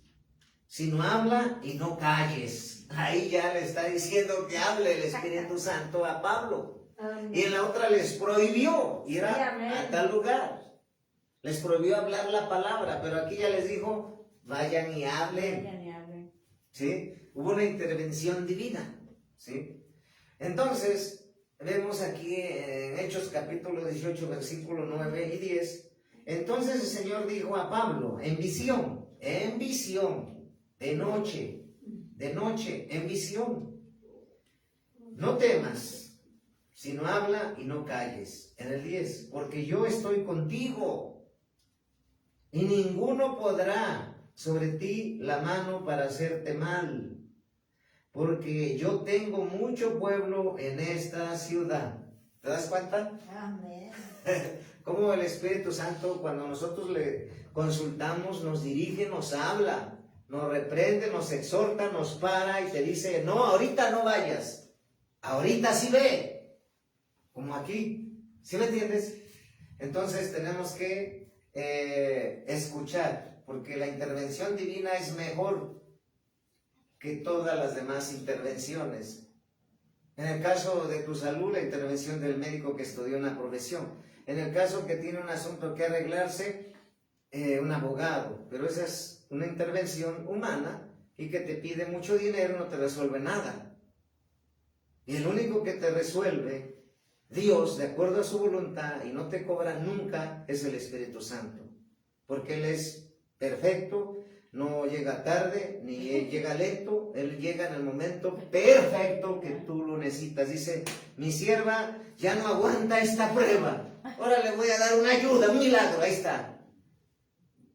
Speaker 2: sino habla y no calles. Ahí ya le está diciendo que hable el Espíritu Santo a Pablo.
Speaker 1: Amén.
Speaker 2: Y en la otra les prohibió ir a tal lugar. Les prohibió hablar la palabra, pero aquí ya les dijo: vayan y hablen. ¿Sí? Hubo una intervención divina. ¿Sí? Entonces, vemos aquí en Hechos capítulo 18, versículo 9 y 10. Entonces el Señor dijo a Pablo en visión, de noche, en visión: no temas, sino habla y no calles. En el 10, porque yo estoy contigo, y ninguno podrá sobre ti la mano para hacerte mal, porque yo tengo mucho pueblo en esta ciudad. ¿Te das cuenta?
Speaker 4: Amén.
Speaker 2: Cómo el Espíritu Santo, cuando nosotros le consultamos, nos dirige, nos habla, nos reprende, nos exhorta, nos para y te dice: no, ahorita no vayas, ahorita sí ve. Como aquí, ¿sí me entiendes? Entonces tenemos que escuchar, porque la intervención divina es mejor que todas las demás intervenciones. En el caso de tu salud, la intervención del médico que estudió una profesión. En el caso que tiene un asunto que arreglarse, un abogado. Pero esa es una intervención humana y que te pide mucho dinero, no te resuelve nada. Y el único que te resuelve, Dios, de acuerdo a su voluntad, y no te cobra nunca, es el Espíritu Santo. Porque Él es perfecto, no llega tarde, ni llega lento, Él llega en el momento perfecto que tú lo necesitas. Dice, mi sierva ya no aguanta esta prueba, ahora le voy a dar una ayuda, un milagro, ahí está.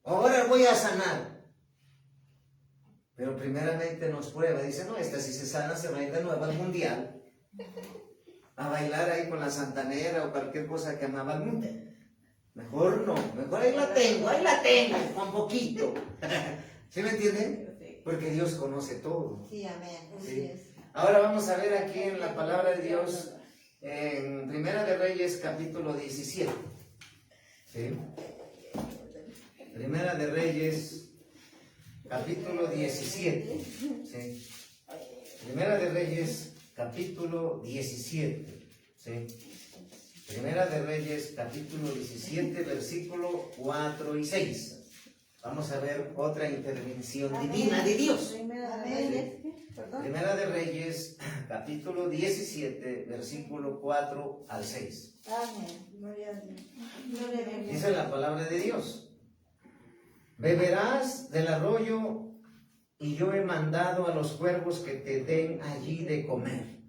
Speaker 2: Ahora voy a sanar. Pero primeramente nos prueba, dice, no, esta si se sana se va a ir de nuevo al mundial, a bailar ahí con la santanera o cualquier cosa que amaba al mundo. Mejor no, mejor ahí la tengo, con poquito. ¿Sí me entienden? Porque Dios conoce todo.
Speaker 4: Sí, amén.
Speaker 2: ¿Sí? Ahora vamos a ver aquí en la palabra de Dios, en Primera de Reyes, capítulo 17. ¿Sí? Primera de Reyes, capítulo 17. ¿Sí? Primera de Reyes, capítulo 17. ¿Sí? Primera de Reyes, capítulo 17, versículo 4 y 6. Vamos a ver otra intervención divina de Dios. Primera de Reyes, capítulo 17, versículo 4 al 6.
Speaker 4: Amén. Gloria a Dios.
Speaker 2: Dice la palabra de Dios. Beberás del arroyo y yo he mandado a los cuervos que te den allí de comer.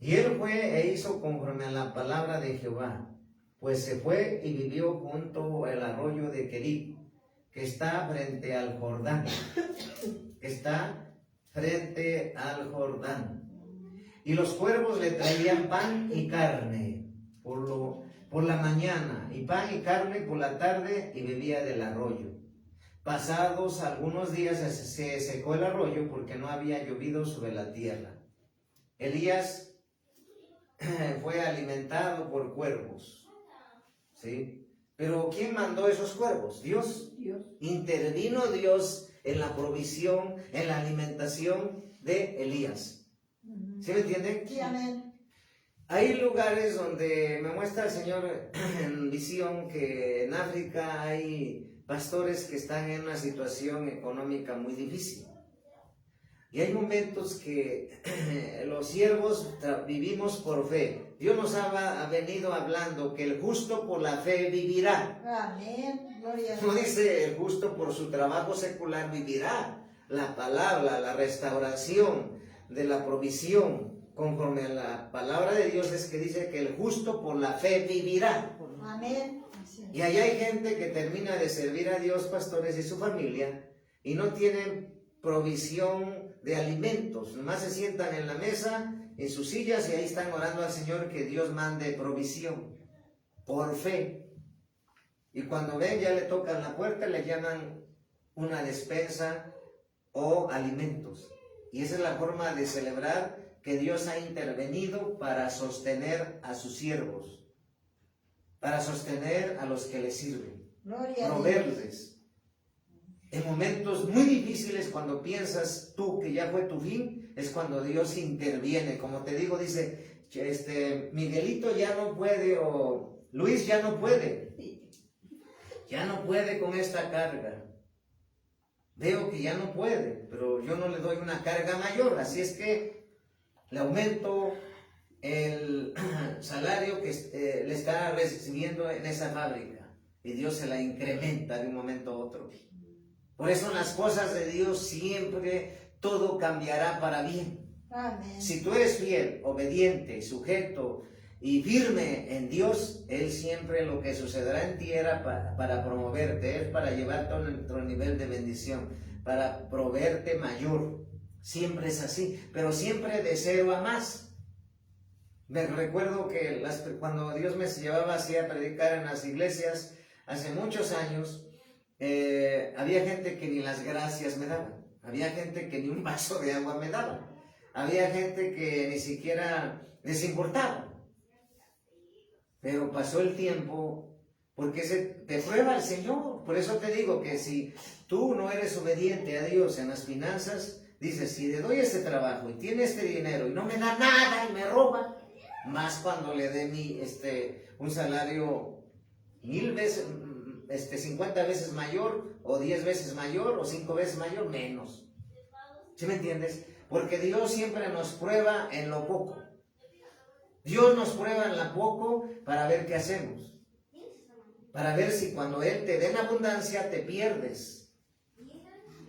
Speaker 2: Y él fue e hizo conforme a la palabra de Jehová, pues se fue y vivió junto al arroyo de Querib, que está frente al Jordán. Y los cuervos le traían pan y carne por la mañana, y pan y carne por la tarde, y bebía del arroyo. Pasados algunos días se secó el arroyo porque no había llovido sobre la tierra. Elías fue alimentado por cuervos, ¿sí? Pero ¿quién mandó esos cuervos? Dios. Intervino Dios en la provisión, en la alimentación de Elías. ¿Sí me entienden?
Speaker 4: Sí, amén.
Speaker 2: Hay lugares donde me muestra el Señor en visión que en África hay pastores que están en una situación económica muy difícil. Y hay momentos que los siervos vivimos por fe. Dios nos ha venido hablando que el justo por la fe vivirá.
Speaker 4: Amén. Gloria a Dios.
Speaker 2: No dice el justo por su trabajo secular vivirá. La palabra, la restauración de la provisión, conforme a la palabra de Dios, es que dice que el justo por la fe vivirá.
Speaker 4: Amén.
Speaker 2: Y allá hay gente que termina de servir a Dios, pastores y su familia, y no tienen provisión de alimentos, nomás se sientan en la mesa, en sus sillas, y ahí están orando al Señor que Dios mande provisión, por fe. Y cuando ven, ya le tocan la puerta, le llaman una despensa o alimentos. Y esa es la forma de celebrar que Dios ha intervenido para sostener a sus siervos, para sostener a los que le sirven, proveerles. En momentos muy difíciles, cuando piensas tú que ya fue tu fin, es cuando Dios interviene. Como te digo, dice, Miguelito ya no puede, o Luis ya no puede con esta carga. Veo que ya no puede, pero yo no le doy una carga mayor, así es que le aumento el salario que le está recibiendo en esa fábrica, y Dios se la incrementa de un momento a otro. Por eso en las cosas de Dios siempre todo cambiará para bien.
Speaker 4: Amén.
Speaker 2: Si tú eres fiel, obediente, sujeto y firme en Dios, Él siempre lo que sucederá en ti era para promoverte, es para llevarte a otro nivel de bendición, para proveerte mayor. Siempre es así, pero siempre de cero a más. Me recuerdo que cuando Dios me llevaba así a predicar en las iglesias, hace muchos años, había gente que ni las gracias me daban, había gente que ni un vaso de agua me daba, había gente que ni siquiera les importaba. Pero pasó el tiempo porque te prueba el Señor. Por eso te digo que si tú no eres obediente a Dios en las finanzas, dices, si le doy este trabajo y tiene este dinero y no me da nada y me roba, más cuando le dé un salario 1000 veces, 50 veces mayor, o 10 veces mayor, o 5 veces mayor, menos. ¿Sí me entiendes? Porque Dios siempre nos prueba en lo poco. Dios nos prueba en lo poco para ver qué hacemos. Para ver si cuando Él te dé en abundancia te pierdes.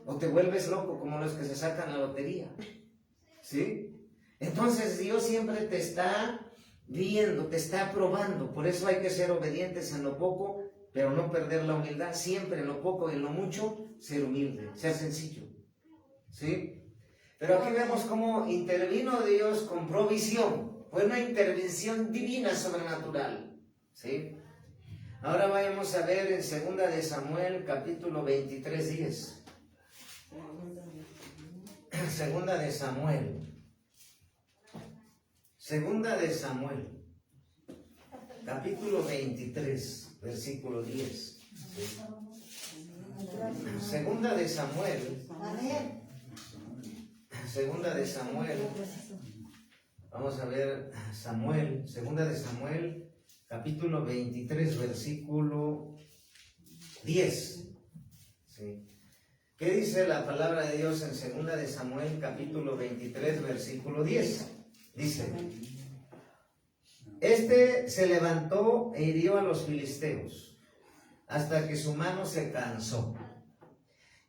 Speaker 2: O te vuelves loco como los que se sacan la lotería. ¿Sí? Entonces Dios siempre te está viendo, te está probando. Por eso hay que ser obedientes en lo poco, pero no perder la humildad. Siempre en lo poco y en lo mucho, ser humilde, ser sencillo. ¿Sí? Pero aquí vemos cómo intervino Dios con provisión. Fue una intervención divina, sobrenatural. ¿Sí? Ahora vayamos a ver en 2 de Samuel, capítulo 23, 10. 2 de Samuel. 2 de Samuel, capítulo 23, versículo 10. 2 de Samuel. Segunda de Samuel, vamos a ver Samuel, 2 de Samuel, capítulo 23, versículo 10. ¿Sí? ¿Qué dice la palabra de Dios en 2 de Samuel, capítulo 23, versículo 10? Dice, se levantó e hirió a los filisteos, hasta que su mano se cansó.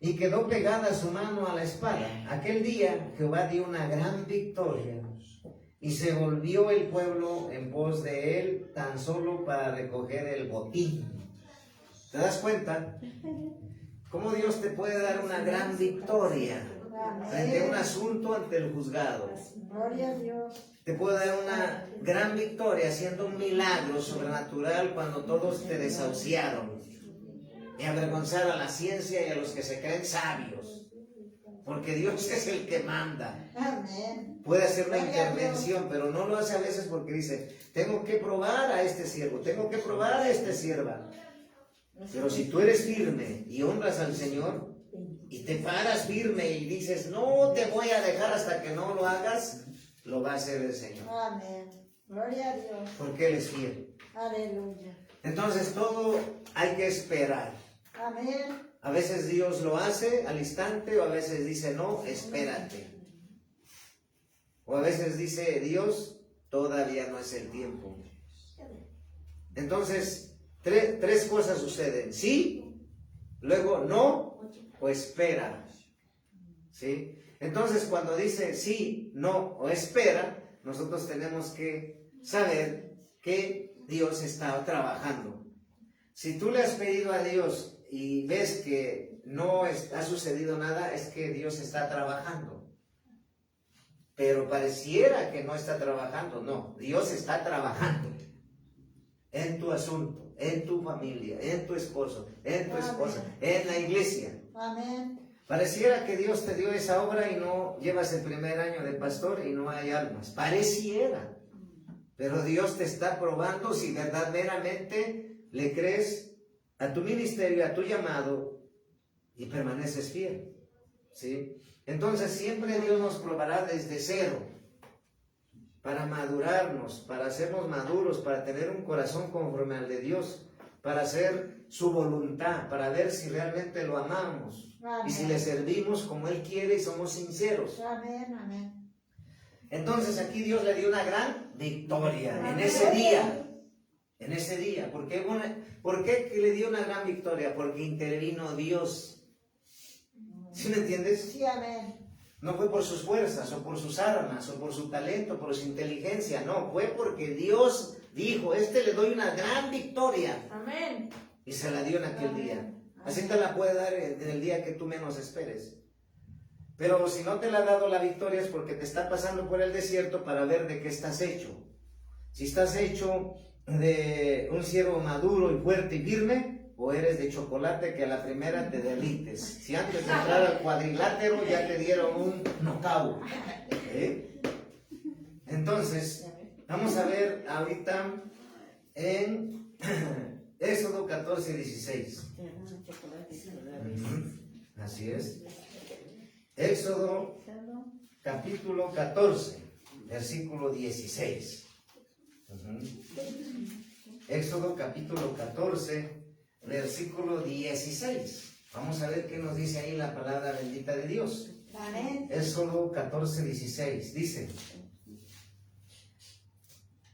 Speaker 2: Y quedó pegada su mano a la espada. Aquel día Jehová dio una gran victoria, y se volvió el pueblo en pos de él tan solo para recoger el botín. ¿Te das cuenta? ¿Cómo Dios te puede dar una gran victoria frente a un asunto ante el juzgado?
Speaker 4: Gloria a Dios.
Speaker 2: Te puede dar una gran victoria haciendo un milagro sobrenatural cuando todos te desahuciaron. Y avergonzar a la ciencia y a los que se creen sabios. Porque Dios es el que manda.
Speaker 4: Amén.
Speaker 2: Puede hacer una intervención, pero no lo hace a veces porque dice, tengo que probar a este siervo, tengo que probar a esta sierva. Pero si tú eres firme y honras al Señor y te paras firme y dices, no te voy a dejar hasta que no lo hagas, lo va a hacer el Señor.
Speaker 4: Amén. Gloria a Dios.
Speaker 2: Porque Él es fiel.
Speaker 4: Aleluya.
Speaker 2: Entonces todo hay que esperar.
Speaker 4: Amén.
Speaker 2: A veces Dios lo hace al instante, o a veces dice, no, espérate. O a veces dice, Dios, todavía no es el tiempo. Entonces, tres cosas suceden. Sí, luego no, o espera. ¿Sí? Entonces, cuando dice sí, no o espera, nosotros tenemos que saber que Dios está trabajando. Si tú le has pedido a Dios y ves que no ha sucedido nada, es que Dios está trabajando. Pero pareciera que no está trabajando. No, Dios está trabajando en tu asunto, en tu familia, en tu esposo, en tu esposa, en la iglesia.
Speaker 4: Amén.
Speaker 2: Pareciera que Dios te dio esa obra y no llevas el primer año de pastor y no hay almas. Pareciera. Pero Dios te está probando si verdaderamente le crees a tu ministerio, a tu llamado y permaneces fiel. ¿Sí? Entonces siempre Dios nos probará desde cero para madurarnos, para hacernos maduros, para tener un corazón conforme al de Dios, para hacer su voluntad, para ver si realmente lo amamos. Amén. Y si le servimos como Él quiere y somos sinceros.
Speaker 4: Amén, amén.
Speaker 2: Entonces aquí Dios le dio una gran victoria en ese día. ¿Por qué le dio una gran victoria? Porque intervino Dios. ¿Sí me entiendes?
Speaker 4: Sí, amén.
Speaker 2: No fue por sus fuerzas, o por sus armas, o por su talento, por su inteligencia. No, fue porque Dios dijo, le doy una gran victoria.
Speaker 4: Amén.
Speaker 2: Y se la dio en aquel día. Así te la puede dar en el día que tú menos esperes. Pero si no te la ha dado la victoria es porque te está pasando por el desierto para ver de qué estás hecho. Si estás hecho de un siervo maduro y fuerte y firme, o eres de chocolate que a la primera te derrites. Si antes de entrar al cuadrilátero ya te dieron un knockout. Entonces, vamos a ver ahorita en Éxodo 14 y 16. Así es. Éxodo capítulo 14, versículo 16. Éxodo capítulo 14, versículo 16. Vamos a ver qué nos dice ahí la palabra bendita de Dios.
Speaker 4: Amén.
Speaker 2: Éxodo 14, 16. Dice: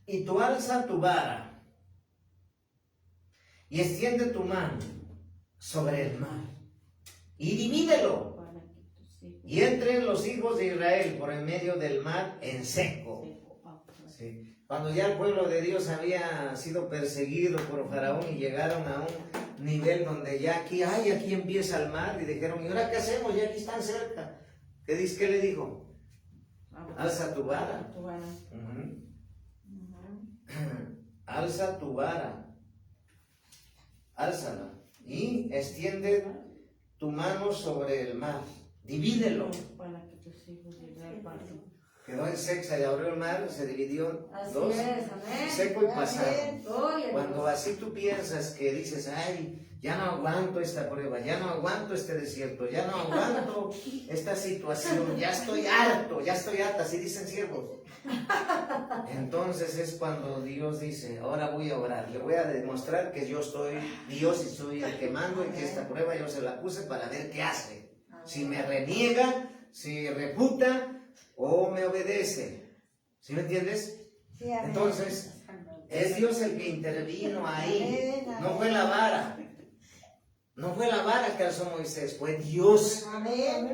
Speaker 2: y tú alza tu vara y extiende tu mano sobre el mar y divídelo, y entren los hijos de Israel por en medio del mar en seco. Sí. Cuando ya el pueblo de Dios había sido perseguido por Faraón y llegaron a un nivel donde ya aquí empieza el mar, y dijeron: ¿y ahora qué hacemos? Ya aquí están cerca. ¿Qué le dijo? Alza tu vara. Alza tu vara. Álzala y extiende tu mano sobre el mar. Divídelo. Quedó en seco, se le abrió el mar, se dividió en dos, seco y pasado. Cuando así tú piensas que dices: ay, ya no aguanto esta prueba, ya no aguanto este desierto, ya no aguanto esta situación, ya estoy harta, así dicen siervos. Entonces es cuando Dios dice: ahora voy a orar, le voy a demostrar que yo soy Dios y soy el que mando, y que esta prueba yo se la puse para ver qué hace. Si me reniega, si reputa o me obedece. ¿Sí me entiendes?
Speaker 4: Sí, amén.
Speaker 2: Entonces es Dios el que intervino ahí. No fue la vara. No fue la vara que alzó Moisés, fue Dios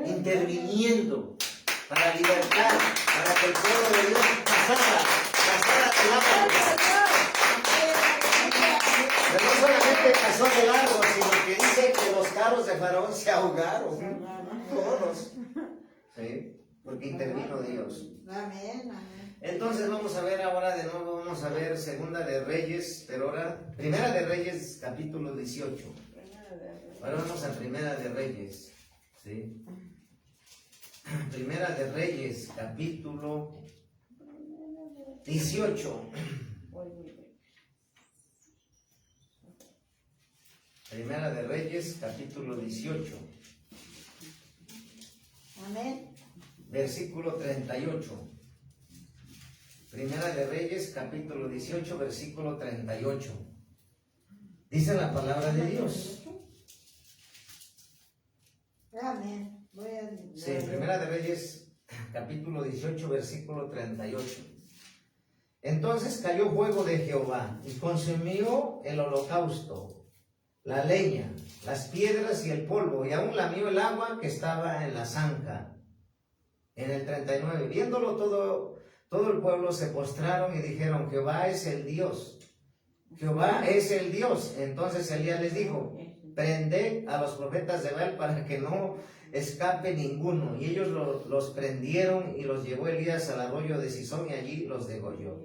Speaker 2: interviniendo para libertar, para que el pueblo de Dios pasara de largo. Pero no solamente pasó de largo, sino que dice que los carros de Faraón se ahogaron. Todos. ¿Sí? Porque intervino Dios.
Speaker 4: Amén.
Speaker 2: Entonces vamos a ver ahora de nuevo, vamos a ver Segunda de Reyes, pero ahora Primera de Reyes, capítulo 18. Ahora vamos a Primera de Reyes, ¿sí? Primera de Reyes, capítulo 18. Primera de Reyes, capítulo 18.
Speaker 4: Amén.
Speaker 2: Versículo 38. Primera de Reyes, capítulo 18, versículo 38. Dice la palabra de Dios.
Speaker 4: Amén.
Speaker 2: Sí, Primera de Reyes, capítulo 18, versículo 38. Entonces cayó fuego de Jehová y consumió el holocausto, la leña, las piedras y el polvo, y aún lamió el agua que estaba en la zanja. En el 39, viéndolo todo el pueblo se postraron y dijeron: Jehová es el Dios. Jehová es el Dios. Entonces Elías les dijo: prended a los profetas de Baal para que no escape ninguno. Y ellos los prendieron, y los llevó Elías al arroyo de Sison, y allí los degolló.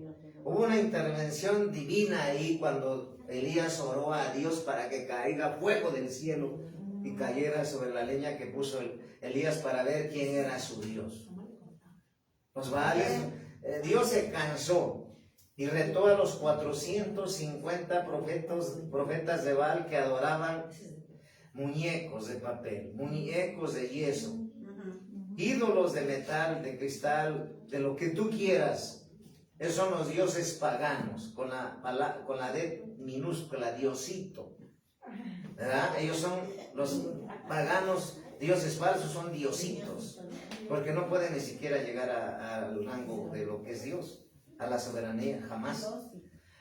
Speaker 2: Hubo una intervención divina ahí cuando Elías oró a Dios para que caiga fuego del cielo y cayera sobre la leña que puso Elías para ver quién era su Dios. Los Baales, Dios se cansó y retó a los 450 profetas de Baal que adoraban muñecos de papel, muñecos de yeso, ídolos de metal, de cristal, de lo que tú quieras. Esos son los dioses paganos, con la D minúscula, Diosito, ¿verdad? Ellos son los paganos, dioses falsos son diositos, porque no pueden ni siquiera llegar al rango de lo que es Dios, a la soberanía, jamás.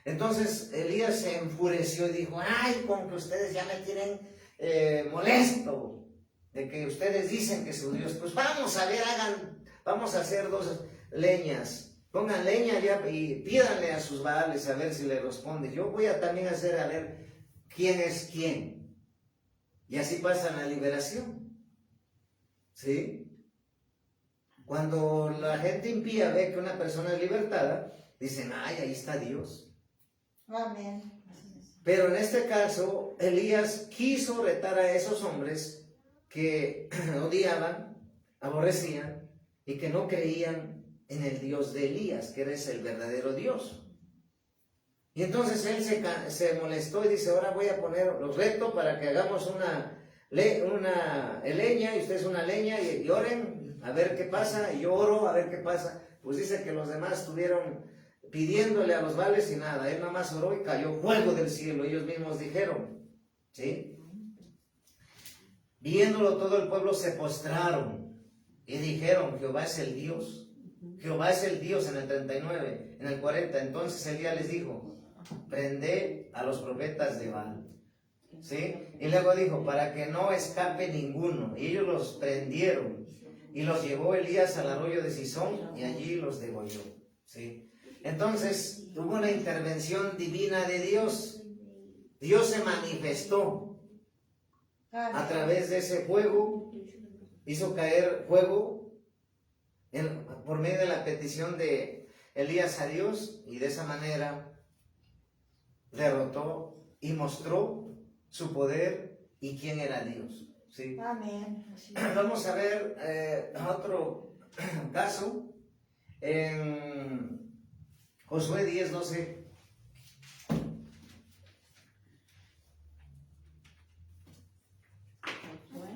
Speaker 2: Entonces Elías se enfureció y dijo: ay, con que ustedes ya me tienen molesto, de que ustedes dicen que su Dios, pues vamos a ver, vamos a hacer 2 leñas. Pongan leña ya y pídanle a sus Baales a ver si le responde. Yo voy a también hacer a ver quién es quién. Y así pasa la liberación. ¿Sí? Cuando la gente impía ve que una persona es libertada, dicen: ay, ahí está Dios.
Speaker 4: Amén.
Speaker 2: Pero en este caso, Elías quiso retar a esos hombres que odiaban, aborrecían y que no creían en el Dios de Elías, que eres el verdadero Dios. Y entonces él se molestó y dice, ahora voy a poner los retos para que hagamos una leña, y ustedes una leña, y oren a ver qué pasa, y yo oro a ver qué pasa. Pues dice que los demás estuvieron pidiéndole a los vales y nada, él nada más oró y cayó fuego del cielo, ellos mismos dijeron, ¿sí? Viéndolo todo el pueblo se postraron y dijeron, Jehová es el Dios. Jehová es el Dios en el 39, en el 40. Entonces Elías les dijo, prended a los profetas de Baal. ¿Sí? Y luego dijo, para que no escape ninguno. Y ellos los prendieron y los llevó Elías al arroyo de Sison y allí los degolló. ¿Sí? Entonces hubo una intervención divina de Dios. Dios se manifestó a través de ese fuego, hizo caer fuego por medio de la petición de Elías a Dios, y de esa manera derrotó y mostró su poder y quién era Dios. ¿Sí?
Speaker 4: Amén.
Speaker 2: Vamos a ver otro caso en Josué 10:12.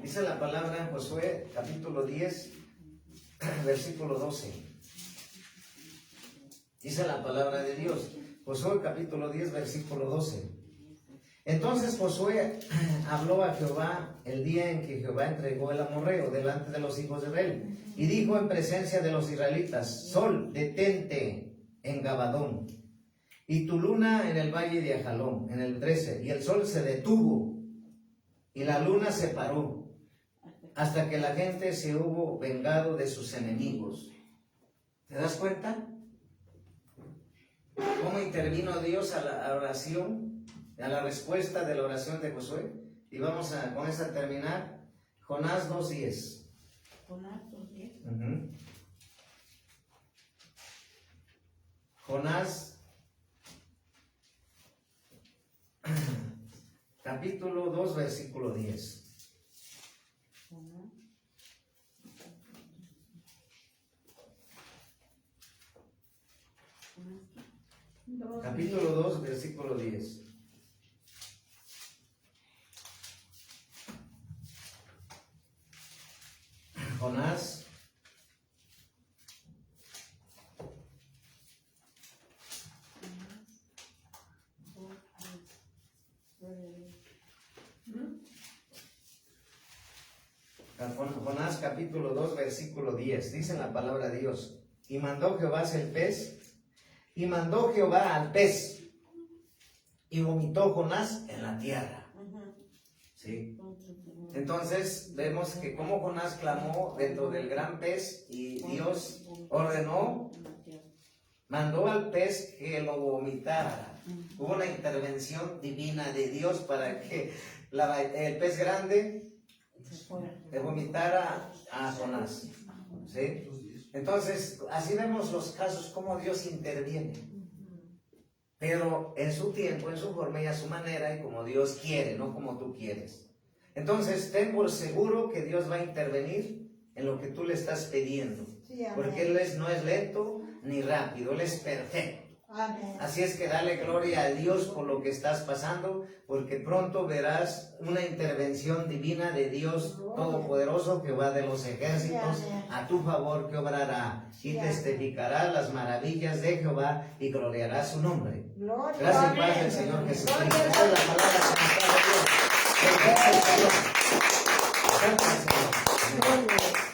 Speaker 2: Dice la palabra en Josué capítulo 10, versículo 12. Dice la palabra de Dios. Josué capítulo 10, versículo 12. Entonces Josué habló a Jehová el día en que Jehová entregó el amorreo delante de los hijos de Israel, y dijo en presencia de los israelitas, Sol, detente en Gabadón, y tu luna en el valle de Ajalón, en el 13, y el sol se detuvo, y la luna se paró, hasta que la gente se hubo vengado de sus enemigos. ¿Te das cuenta? ¿Cómo intervino Dios a la oración, a la respuesta de la oración de Josué? Y vamos con esta a terminar. Jonás 2:10.
Speaker 3: Jonás 2:10.
Speaker 2: Jonás capítulo 2, versículo 10. Capítulo 2, versículo 10. Jonás Jonás capítulo 2, versículo 10. Dice la palabra de Dios, y mandó Jehová el pez, y mandó Jehová al pez, y vomitó Jonás en la tierra. ¿Sí? Entonces vemos que como Jonás clamó dentro del gran pez, y Dios ordenó, mandó al pez que lo vomitara. Hubo una intervención divina de Dios para que el pez grande le vomitara a Jonás. ¿Sí? Entonces, así vemos los casos como Dios interviene, pero en su tiempo, en su forma y a su manera, y como Dios quiere, no como tú quieres. Entonces, ten por seguro que Dios va a intervenir en lo que tú le estás pidiendo, porque Él no es lento ni rápido, Él es perfecto.
Speaker 4: Amén.
Speaker 2: Así es que dale gloria a Dios por lo que estás pasando, porque pronto verás una intervención divina de Dios Todopoderoso, Jehová de los ejércitos, a tu favor, que obrará y testificará las maravillas de Jehová y gloriará su nombre. Gracias y paz del Señor Jesucristo. Esa es la palabra que nos da Dios. Perfecto, Señor. Gracias, Señor.